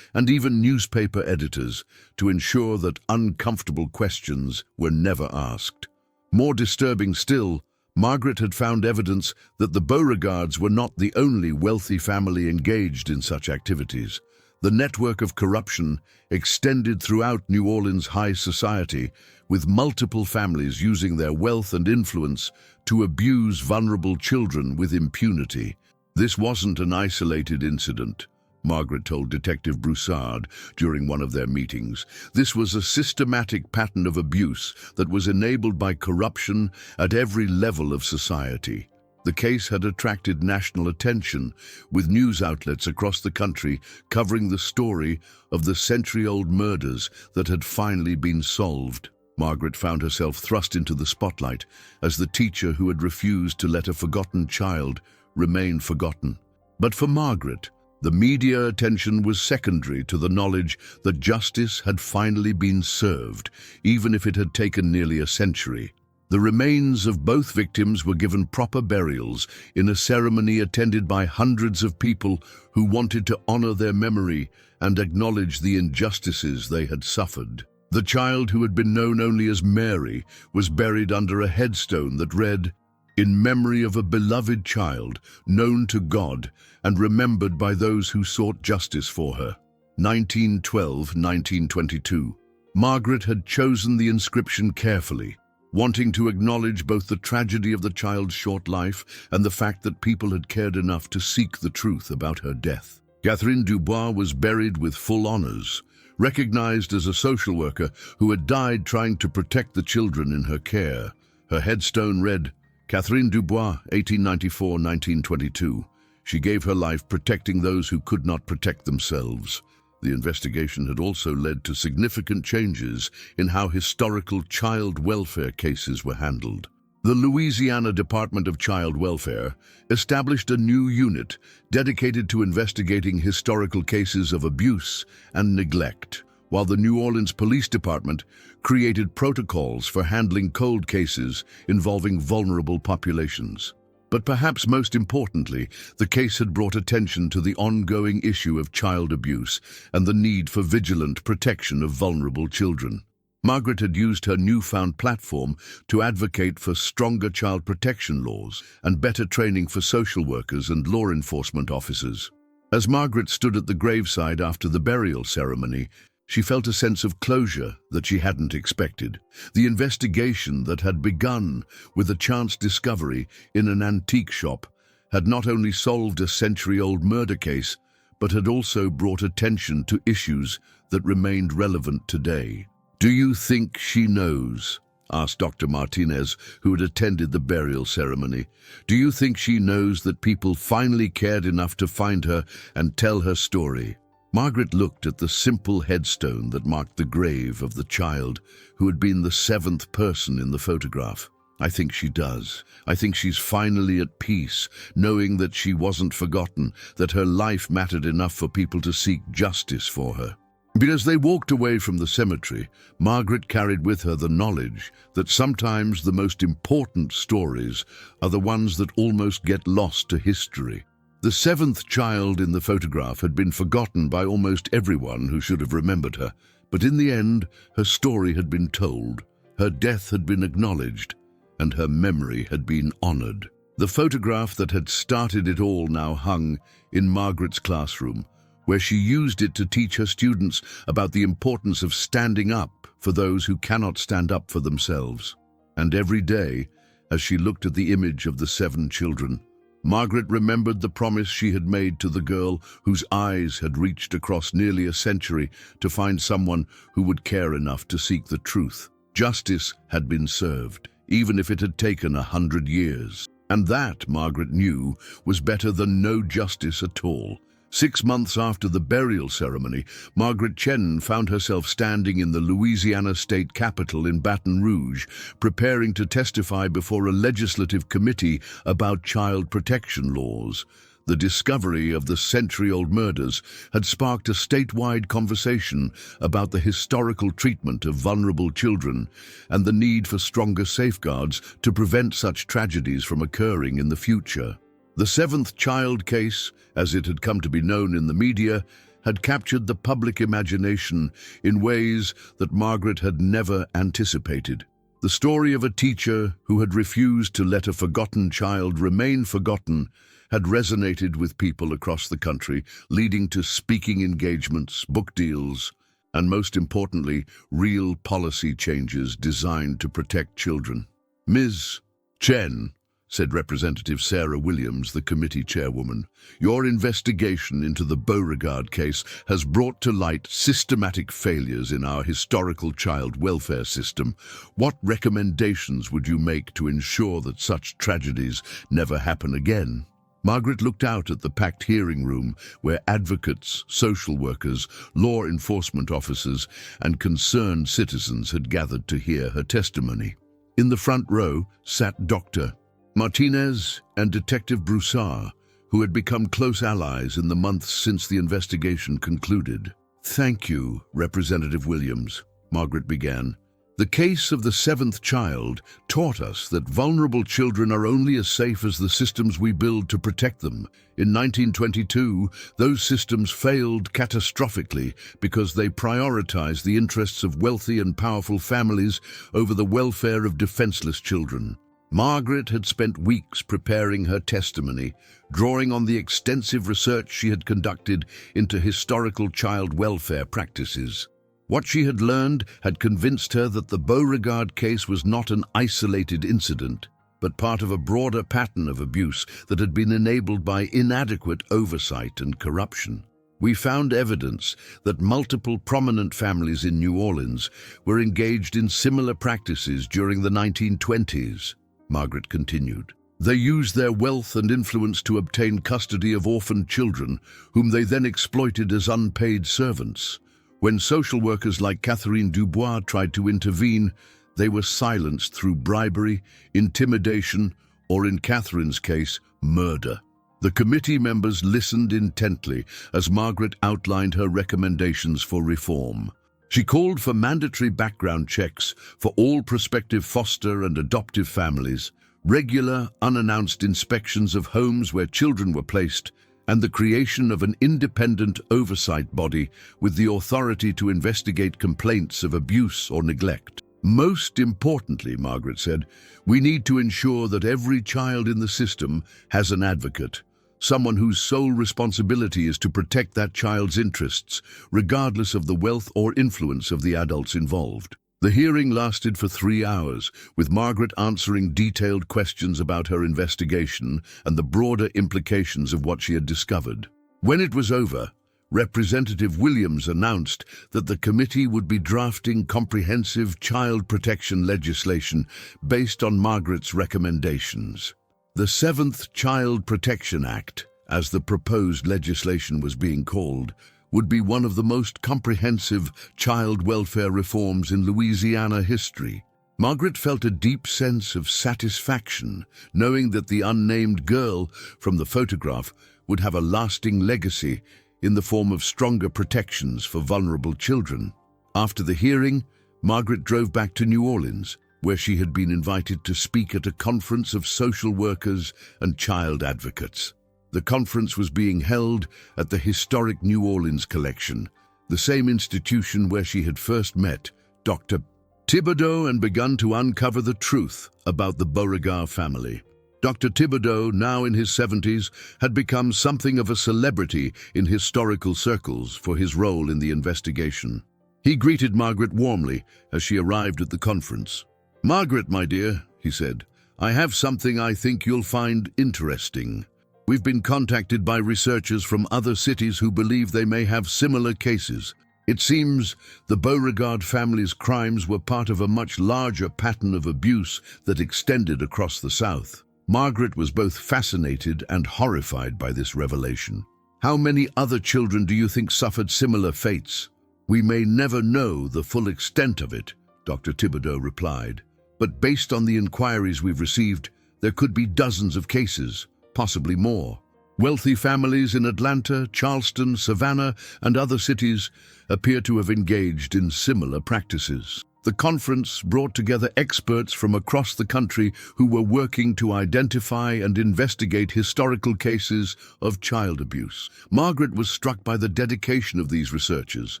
A: and even newspaper editors to ensure that uncomfortable questions were never asked. More disturbing still, Margaret had found evidence that the Beauregards were not the only wealthy family engaged in such activities. The network of corruption extended throughout New Orleans high society, with multiple families using their wealth and influence to abuse vulnerable children with impunity. This wasn't an isolated incident, Margaret told Detective Broussard during one of their meetings. This was a systematic pattern of abuse that was enabled by corruption at every level of society. The case had attracted national attention, with news outlets across the country covering the story of the century-old murders that had finally been solved. Margaret found herself thrust into the spotlight as the teacher who had refused to let a forgotten child remain forgotten. But for Margaret, the media attention was secondary to the knowledge that justice had finally been served, even if it had taken nearly a century. The remains of both victims were given proper burials in a ceremony attended by hundreds of people who wanted to honor their memory and acknowledge the injustices they had suffered. The child, who had been known only as Mary, was buried under a headstone that read, "In memory of a beloved child, known to God and remembered by those who sought justice for her." 1912-1922. Margaret had chosen the inscription carefully, wanting to acknowledge both the tragedy of the child's short life and the fact that people had cared enough to seek the truth about her death. Catherine Dubois was buried with full honors, recognized as a social worker who had died trying to protect the children in her care. Her headstone read, "Catherine Dubois, 1894-1922. She gave her life protecting those who could not protect themselves." The investigation had also led to significant changes in how historical child welfare cases were handled. The Louisiana Department of Child Welfare established a new unit dedicated to investigating historical cases of abuse and neglect, while the New Orleans Police Department created protocols for handling cold cases involving vulnerable populations. But perhaps most importantly, the case had brought attention to the ongoing issue of child abuse and the need for vigilant protection of vulnerable children. Margaret had used her newfound platform to advocate for stronger child protection laws and better training for social workers and law enforcement officers. As Margaret stood at the graveside after the burial ceremony, she felt a sense of closure that she hadn't expected. The investigation that had begun with a chance discovery in an antique shop had not only solved a century-old murder case, but had also brought attention to issues that remained relevant today. "Do you think she knows?" asked Dr. Martinez, who had attended the burial ceremony. "Do you think she knows that people finally cared enough to find her and tell her story?" Margaret looked at the simple headstone that marked the grave of the child who had been the 7th person in the photograph. "I think she does. I think she's finally at peace, knowing that she wasn't forgotten, that her life mattered enough for people to seek justice for her." But as they walked away from the cemetery, Margaret carried with her the knowledge that sometimes the most important stories are the ones that almost get lost to history. The 7th child in the photograph had been forgotten by almost everyone who should have remembered her, but in the end, her story had been told, her death had been acknowledged, and her memory had been honored. The photograph that had started it all now hung in Margaret's classroom, where she used it to teach her students about the importance of standing up for those who cannot stand up for themselves. And every day, as she looked at the image of the 7 children, Margaret remembered the promise she had made to the girl whose eyes had reached across nearly a century to find someone who would care enough to seek the truth. Justice had been served, even if it had taken 100 years. And that, Margaret knew, was better than no justice at all. 6 months after the burial ceremony, Margaret Chen found herself standing in the Louisiana state capitol in Baton Rouge, preparing to testify before a legislative committee about child protection laws. The discovery of the century-old murders had sparked a statewide conversation about the historical treatment of vulnerable children and the need for stronger safeguards to prevent such tragedies from occurring in the future. The 7th child case, as it had come to be known in the media, had captured the public imagination in ways that Margaret had never anticipated. The story of a teacher who had refused to let a forgotten child remain forgotten had resonated with people across the country, leading to speaking engagements, book deals, and most importantly, real policy changes designed to protect children. "Ms. Chen," said Representative Sarah Williams, the committee chairwoman, "your investigation into the Beauregard case has brought to light systematic failures in our historical child welfare system. What recommendations would you make to ensure that such tragedies never happen again?" Margaret looked out at the packed hearing room where advocates, social workers, law enforcement officers, and concerned citizens had gathered to hear her testimony. In the front row sat Dr. Martinez and Detective Broussard, who had become close allies in the months since the investigation concluded. "Thank you, Representative Williams," Margaret began. "The case of the 7th child taught us that vulnerable children are only as safe as the systems we build to protect them. In 1922, those systems failed catastrophically because they prioritized the interests of wealthy and powerful families over the welfare of defenseless children." Margaret had spent weeks preparing her testimony, drawing on the extensive research she had conducted into historical child welfare practices. What she had learned had convinced her that the Beauregard case was not an isolated incident, but part of a broader pattern of abuse that had been enabled by inadequate oversight and corruption. "We found evidence that multiple prominent families in New Orleans were engaged in similar practices during the 1920s. Margaret continued. "They used their wealth and influence to obtain custody of orphaned children, whom they then exploited as unpaid servants. When social workers like Catherine Dubois tried to intervene, they were silenced through bribery, intimidation, or in Catherine's case, murder." The committee members listened intently as Margaret outlined her recommendations for reform. She called for mandatory background checks for all prospective foster and adoptive families, regular, unannounced inspections of homes where children were placed, and the creation of an independent oversight body with the authority to investigate complaints of abuse or neglect. Most importantly, Margaret said, we need to ensure that every child in the system has an advocate, someone whose sole responsibility is to protect that child's interests, regardless of the wealth or influence of the adults involved. The hearing lasted for 3 hours, with Margaret answering detailed questions about her investigation and the broader implications of what she had discovered. When it was over, Representative Williams announced that the committee would be drafting comprehensive child protection legislation based on Margaret's recommendations. The 7th Child Protection Act, as the proposed legislation was being called, would be one of the most comprehensive child welfare reforms in Louisiana history. Margaret felt a deep sense of satisfaction, knowing that the unnamed girl from the photograph would have a lasting legacy in the form of stronger protections for vulnerable children. After the hearing, Margaret drove back to New Orleans, where she had been invited to speak at a conference of social workers and child advocates. The conference was being held at the historic New Orleans Collection, the same institution where she had first met Dr. Thibodeau and begun to uncover the truth about the Beauregard family. Dr. Thibodeau, now in his 70s, had become something of a celebrity in historical circles for his role in the investigation. He greeted Margaret warmly as she arrived at the conference. "Margaret, my dear," he said, "I have something I think you'll find interesting. We've been contacted by researchers from other cities who believe they may have similar cases. It seems the Beauregard family's crimes were part of a much larger pattern of abuse that extended across the South." Margaret was both fascinated and horrified by this revelation. "How many other children do you think suffered similar fates?" "We may never know the full extent of it," Dr. Thibodeau replied. "But based on the inquiries we've received, there could be dozens of cases, possibly more. Wealthy families in Atlanta, Charleston, Savannah, and other cities appear to have engaged in similar practices." The conference brought together experts from across the country who were working to identify and investigate historical cases of child abuse. Margaret was struck by the dedication of these researchers,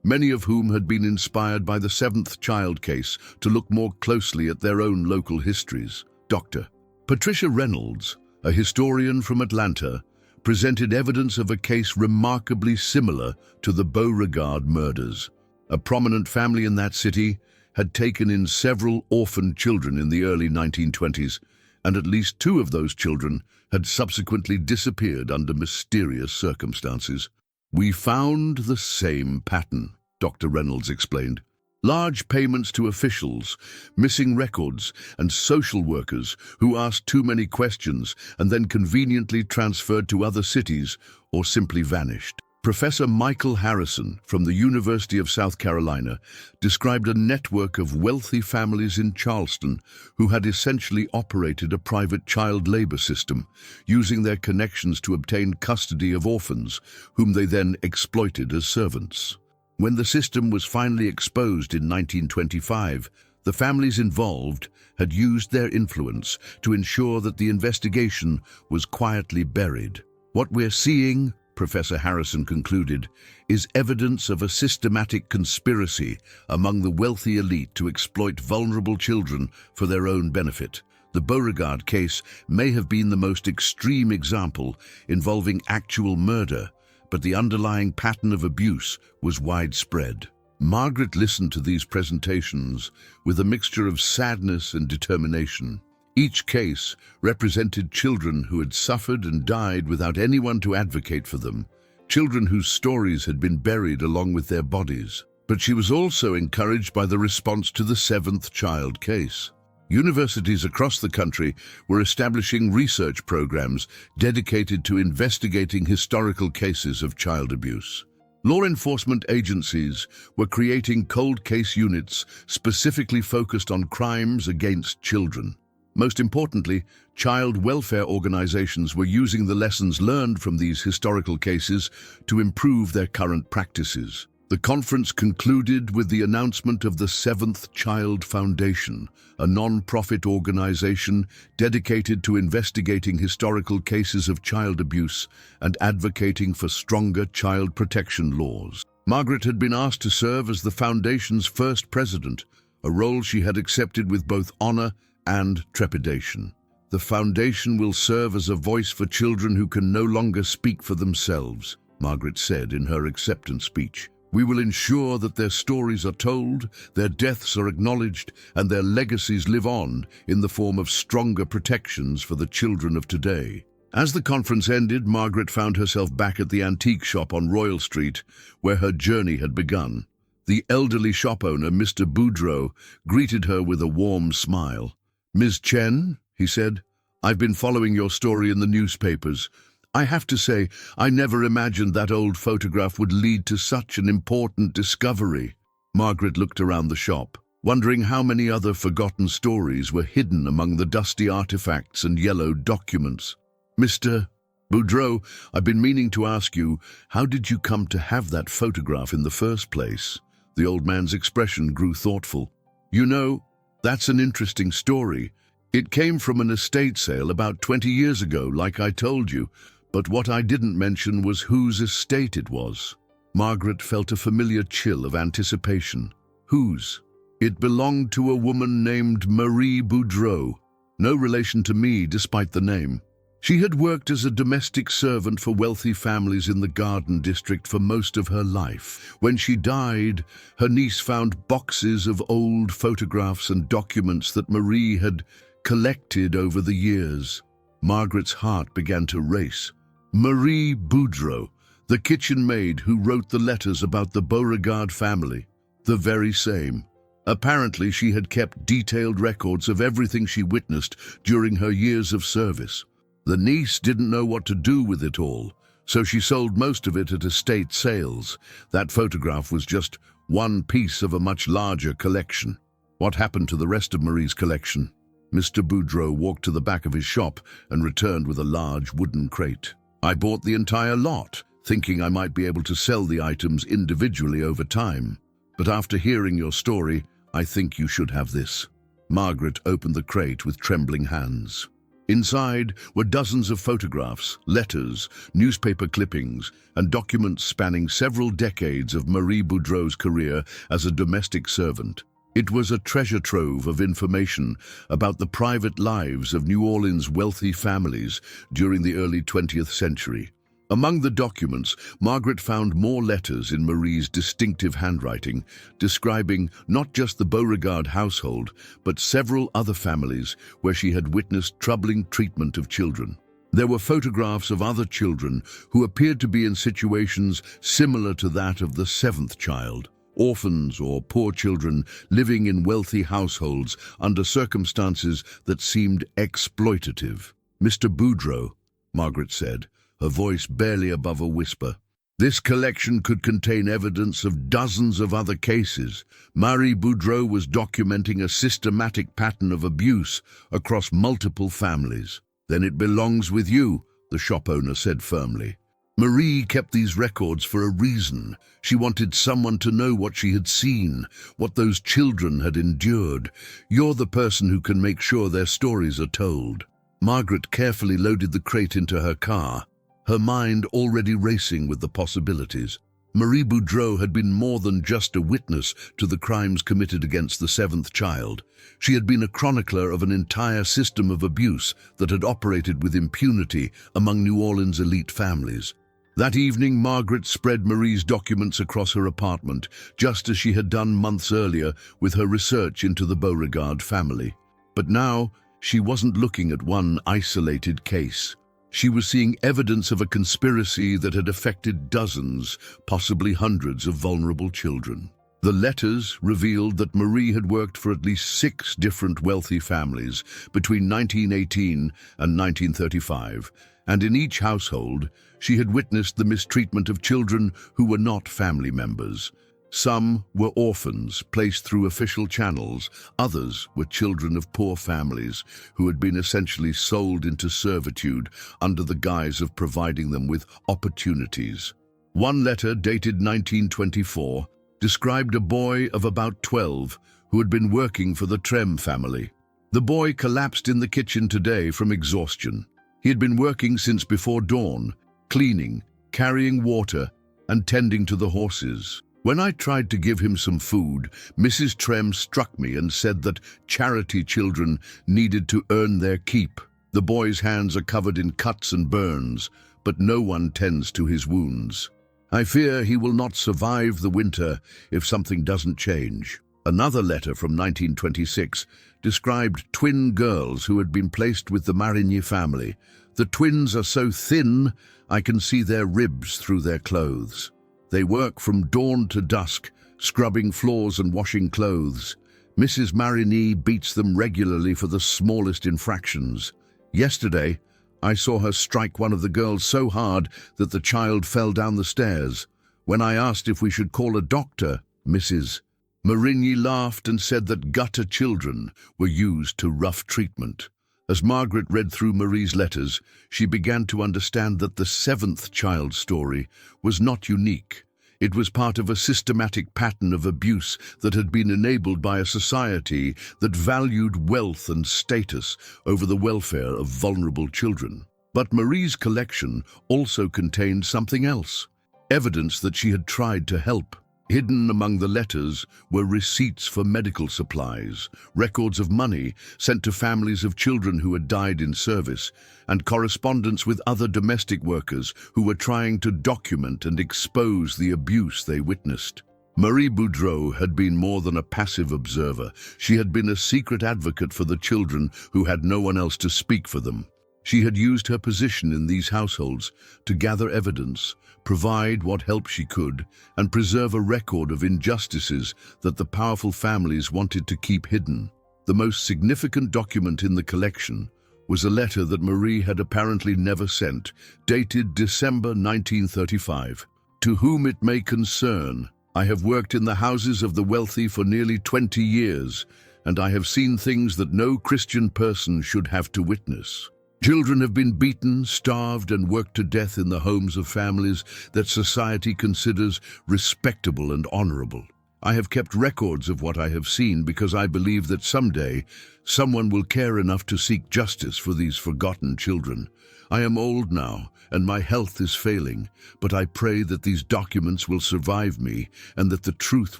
A: many of whom had been inspired by the 7th child case to look more closely at their own local histories. Dr. Patricia Reynolds, a historian from Atlanta, presented evidence of a case remarkably similar to the Beauregard murders. A prominent family in that city had taken in several orphaned children in the early 1920s, and at least 2 of those children had subsequently disappeared under mysterious circumstances. "We found the same pattern," Dr. Reynolds explained. "Large payments to officials, missing records, and social workers who asked too many questions and then conveniently transferred to other cities or simply vanished." Professor Michael Harrison from the University of South Carolina described a network of wealthy families in Charleston who had essentially operated a private child labor system, using their connections to obtain custody of orphans, whom they then exploited as servants. When the system was finally exposed in 1925, the families involved had used their influence to ensure that the investigation was quietly buried. "What we're seeing," Professor Harrison concluded, "is evidence of a systematic conspiracy among the wealthy elite to exploit vulnerable children for their own benefit. The Beauregard case may have been the most extreme example involving actual murder, but the underlying pattern of abuse was widespread." Margaret listened to these presentations with a mixture of sadness and determination. Each case represented children who had suffered and died without anyone to advocate for them, children whose stories had been buried along with their bodies. But she was also encouraged by the response to the 7th child case. Universities across the country were establishing research programs dedicated to investigating historical cases of child abuse. Law enforcement agencies were creating cold case units specifically focused on crimes against children. Most importantly, child welfare organizations were using the lessons learned from these historical cases to improve their current practices. The conference concluded with the announcement of the Seventh Child Foundation, a non-profit organization dedicated to investigating historical cases of child abuse and advocating for stronger child protection laws. Margaret had been asked to serve as the foundation's first president, a role she had accepted with both honor and trepidation. The foundation will serve as a voice for children who can no longer speak for themselves, Margaret said in her acceptance speech. We will ensure that their stories are told, their deaths are acknowledged, and their legacies live on in the form of stronger protections for the children of today. As the conference ended, Margaret found herself back at the antique shop on Royal Street, where her journey had begun. The elderly shop owner, Mr. Boudreau, greeted her with a warm smile. "Ms. Chen," he said, "I've been following your story in the newspapers. I have to say, I never imagined that old photograph would lead to such an important discovery." Margaret looked around the shop, wondering how many other forgotten stories were hidden among the dusty artifacts and yellowed documents. "Mr. Boudreau, I've been meaning to ask you, how did you come to have that photograph in the first place?" The old man's expression grew thoughtful. "You know, that's an interesting story. It came from an estate sale about 20 years ago, like I told you. But what I didn't mention was whose estate it was." Margaret felt a familiar chill of anticipation. Whose? It belonged to a woman named Marie Boudreau, no relation to me despite the name. She had worked as a domestic servant for wealthy families in the Garden District for most of her life. When she died, her niece found boxes of old photographs and documents that Marie had collected over the years. Margaret's heart began to race. Marie Boudreau, the kitchen maid who wrote the letters about the Beauregard family. The very same. Apparently, she had kept detailed records of everything she witnessed during her years of service. The niece didn't know what to do with it all, so she sold most of it at estate sales. That photograph was just one piece of a much larger collection. What happened to the rest of Marie's collection? Mr. Boudreau walked to the back of his shop and returned with a large wooden crate. "I bought the entire lot, thinking I might be able to sell the items individually over time. But after hearing your story, I think you should have this." Margaret opened the crate with trembling hands. Inside were dozens of photographs, letters, newspaper clippings, and documents spanning several decades of Marie Boudreau's career as a domestic servant. It was a treasure trove of information about the private lives of New Orleans' wealthy families during the early 20th century. Among the documents, Margaret found more letters in Marie's distinctive handwriting, describing not just the Beauregard household, but several other families where she had witnessed troubling treatment of children. There were photographs of other children who appeared to be in situations similar to that of the seventh child. Orphans or poor children living in wealthy households under circumstances that seemed exploitative. "Mr. Boudreau," Margaret said, her voice barely above a whisper, "this collection could contain evidence of dozens of other cases. Marie Boudreau was documenting a systematic pattern of abuse across multiple families." "Then it belongs with you," the shop owner said firmly. "Marie kept these records for a reason. She wanted someone to know what she had seen, what those children had endured. You're the person who can make sure their stories are told." Margaret carefully loaded the crate into her car, her mind already racing with the possibilities. Marie Boudreau had been more than just a witness to the crimes committed against the seventh child. She had been a chronicler of an entire system of abuse that had operated with impunity among New Orleans' elite families. That evening, Margaret spread Marie's documents across her apartment, just as she had done months earlier with her research into the Beauregard family. But now, she wasn't looking at one isolated case. She was seeing evidence of a conspiracy that had affected dozens, possibly hundreds of vulnerable children. The letters revealed that Marie had worked for at least 6 different wealthy families between 1918 and 1935, and in each household, she had witnessed the mistreatment of children who were not family members. Some were orphans placed through official channels. Others were children of poor families who had been essentially sold into servitude under the guise of providing them with opportunities. One letter, dated 1924, described a boy of about 12 who had been working for the Chen family. The boy collapsed in the kitchen today from exhaustion. He had been working since before dawn, cleaning, carrying water, and tending to the horses. When I tried to give him some food, Mrs. Chen struck me and said that charity children needed to earn their keep. The boy's hands are covered in cuts and burns, but no one tends to his wounds. I fear he will not survive the winter if something doesn't change. Another letter from 1926 described twin girls who had been placed with the Marigny family. The twins are so thin, I can see their ribs through their clothes. They work from dawn to dusk, scrubbing floors and washing clothes. Mrs. Marigny beats them regularly for the smallest infractions. Yesterday, I saw her strike one of the girls so hard that the child fell down the stairs. When I asked if we should call a doctor, Mrs. Marigny laughed and said that gutter children were used to rough treatment. As Margaret read through Marie's letters, she began to understand that the seventh child story was not unique. It was part of a systematic pattern of abuse that had been enabled by a society that valued wealth and status over the welfare of vulnerable children. But Marie's collection also contained something else, evidence that she had tried to help. Hidden among the letters were receipts for medical supplies, records of money sent to families of children who had died in service, and correspondence with other domestic workers who were trying to document and expose the abuse they witnessed. Marie Boudreau had been more than a passive observer. She had been a secret advocate for the children who had no one else to speak for them. She had used her position in these households to gather evidence, provide what help she could, and preserve a record of injustices that the powerful families wanted to keep hidden. The most significant document in the collection was a letter that Marie had apparently never sent, dated December 1935. To whom it may concern, I have worked in the houses of the wealthy for nearly 20 years, and I have seen things that no Christian person should have to witness. Children have been beaten, starved, and worked to death in the homes of families that society considers respectable and honorable. I have kept records of what I have seen because I believe that someday someone will care enough to seek justice for these forgotten children. I am old now, and my health is failing, but I pray that these documents will survive me and that the truth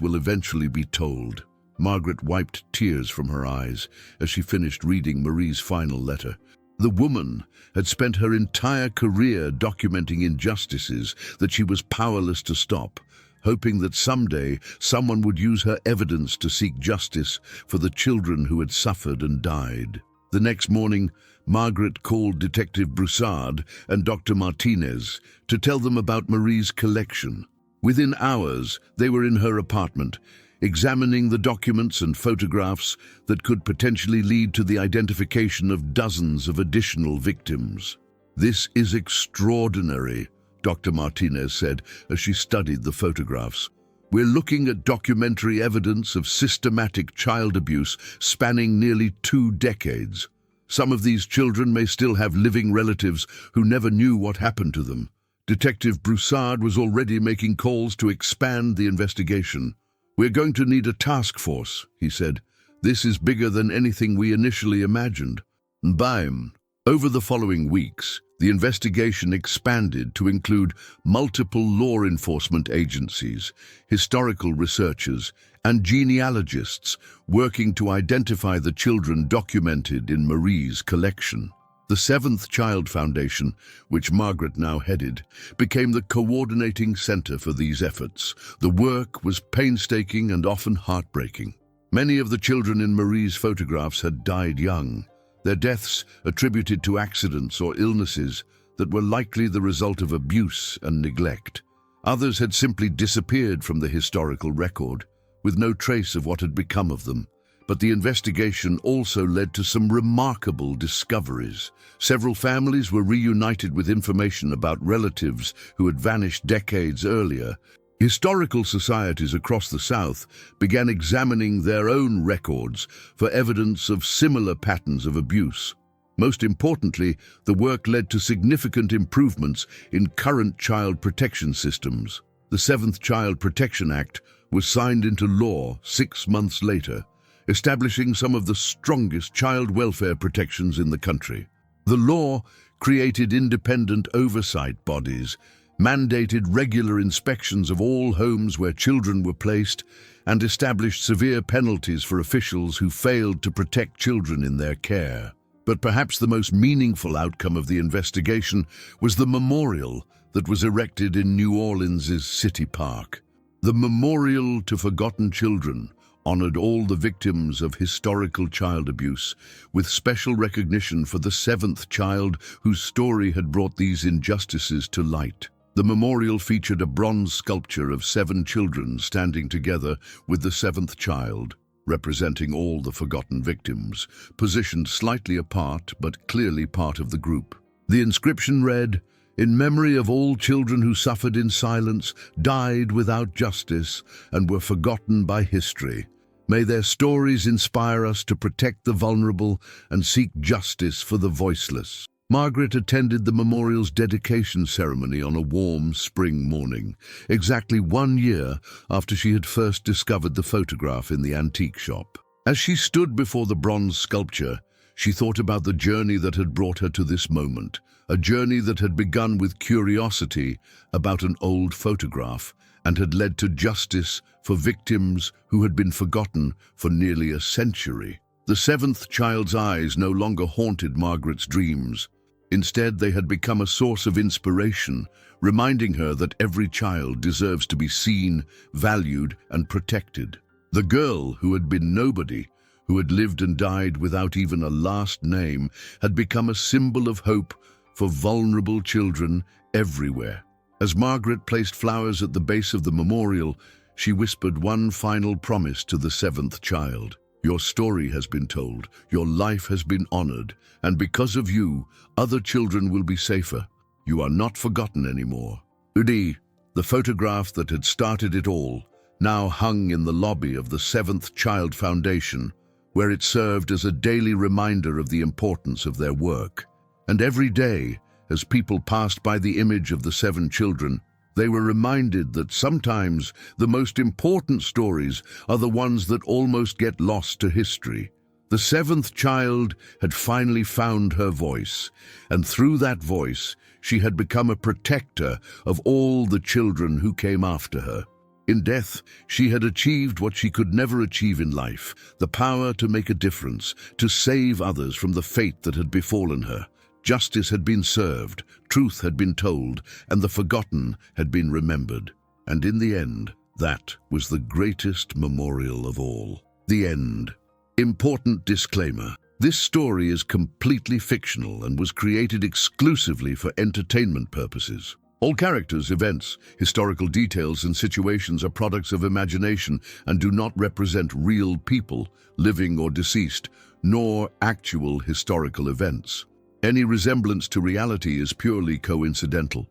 A: will eventually be told. Margaret wiped tears from her eyes as she finished reading Marie's final letter. The woman had spent her entire career documenting injustices that she was powerless to stop, hoping that someday someone would use her evidence to seek justice for the children who had suffered and died. The next morning, Margaret called Detective Broussard and Dr. Martinez to tell them about Marie's collection. Within hours, they were in her apartment, examining the documents and photographs that could potentially lead to the identification of dozens of additional victims. "This is extraordinary," Dr. Martinez said as she studied the photographs. "We're looking at documentary evidence of systematic child abuse spanning nearly 2 decades. Some of these children may still have living relatives who never knew what happened to them." Detective Broussard was already making calls to expand the investigation. "We're going to need a task force," he said. "This is bigger than anything we initially imagined." Bam! Over the following weeks, the investigation expanded to include multiple law enforcement agencies, historical researchers, and genealogists working to identify the children documented in Marie's collection. The Seventh Child Foundation, which Margaret now headed, became the coordinating center for these efforts. The work was painstaking and often heartbreaking. Many of the children in Marie's photographs had died young, their deaths attributed to accidents or illnesses that were likely the result of abuse and neglect. Others had simply disappeared from the historical record, with no trace of what had become of them. But the investigation also led to some remarkable discoveries. Several families were reunited with information about relatives who had vanished decades earlier. Historical societies across the South began examining their own records for evidence of similar patterns of abuse. Most importantly, the work led to significant improvements in current child protection systems. The Seventh Child Protection Act was signed into law 6 months later, establishing some of the strongest child welfare protections in the country. The law created independent oversight bodies, mandated regular inspections of all homes where children were placed, and established severe penalties for officials who failed to protect children in their care. But perhaps the most meaningful outcome of the investigation was the memorial that was erected in New Orleans' City Park. The Memorial to Forgotten Children honored all the victims of historical child abuse, with special recognition for the seventh child whose story had brought these injustices to light. The memorial featured a bronze sculpture of 7 children standing together with the seventh child, representing all the forgotten victims, positioned slightly apart but clearly part of the group. The inscription read, "In memory of all children who suffered in silence, died without justice, and were forgotten by history. May their stories inspire us to protect the vulnerable and seek justice for the voiceless." Margaret attended the memorial's dedication ceremony on a warm spring morning, exactly 1 year after she had first discovered the photograph in the antique shop. As she stood before the bronze sculpture, she thought about the journey that had brought her to this moment, a journey that had begun with curiosity about an old photograph and had led to justice for victims who had been forgotten for nearly a century. The seventh child's eyes no longer haunted Margaret's dreams. Instead, they had become a source of inspiration, reminding her that every child deserves to be seen, valued, and protected. The girl who had been nobody, who had lived and died without even a last name, had become a symbol of hope for vulnerable children everywhere. As Margaret placed flowers at the base of the memorial, she whispered one final promise to the seventh child. "Your story has been told, your life has been honored, and because of you, other children will be safer. You are not forgotten anymore." Udi, the photograph that had started it all, now hung in the lobby of the Seventh Child Foundation, where it served as a daily reminder of the importance of their work. And every day, as people passed by the image of the 7 children, they were reminded that sometimes the most important stories are the ones that almost get lost to history. The seventh child had finally found her voice, and through that voice, she had become a protector of all the children who came after her. In death, she had achieved what she could never achieve in life, the power to make a difference, to save others from the fate that had befallen her. Justice had been served, truth had been told, and the forgotten had been remembered. And in the end, that was the greatest memorial of all. The end. Important disclaimer. This story is completely fictional and was created exclusively for entertainment purposes. All characters, events, historical details, and situations are products of imagination and do not represent real people, living or deceased, nor actual historical events. Any resemblance to reality is purely coincidental.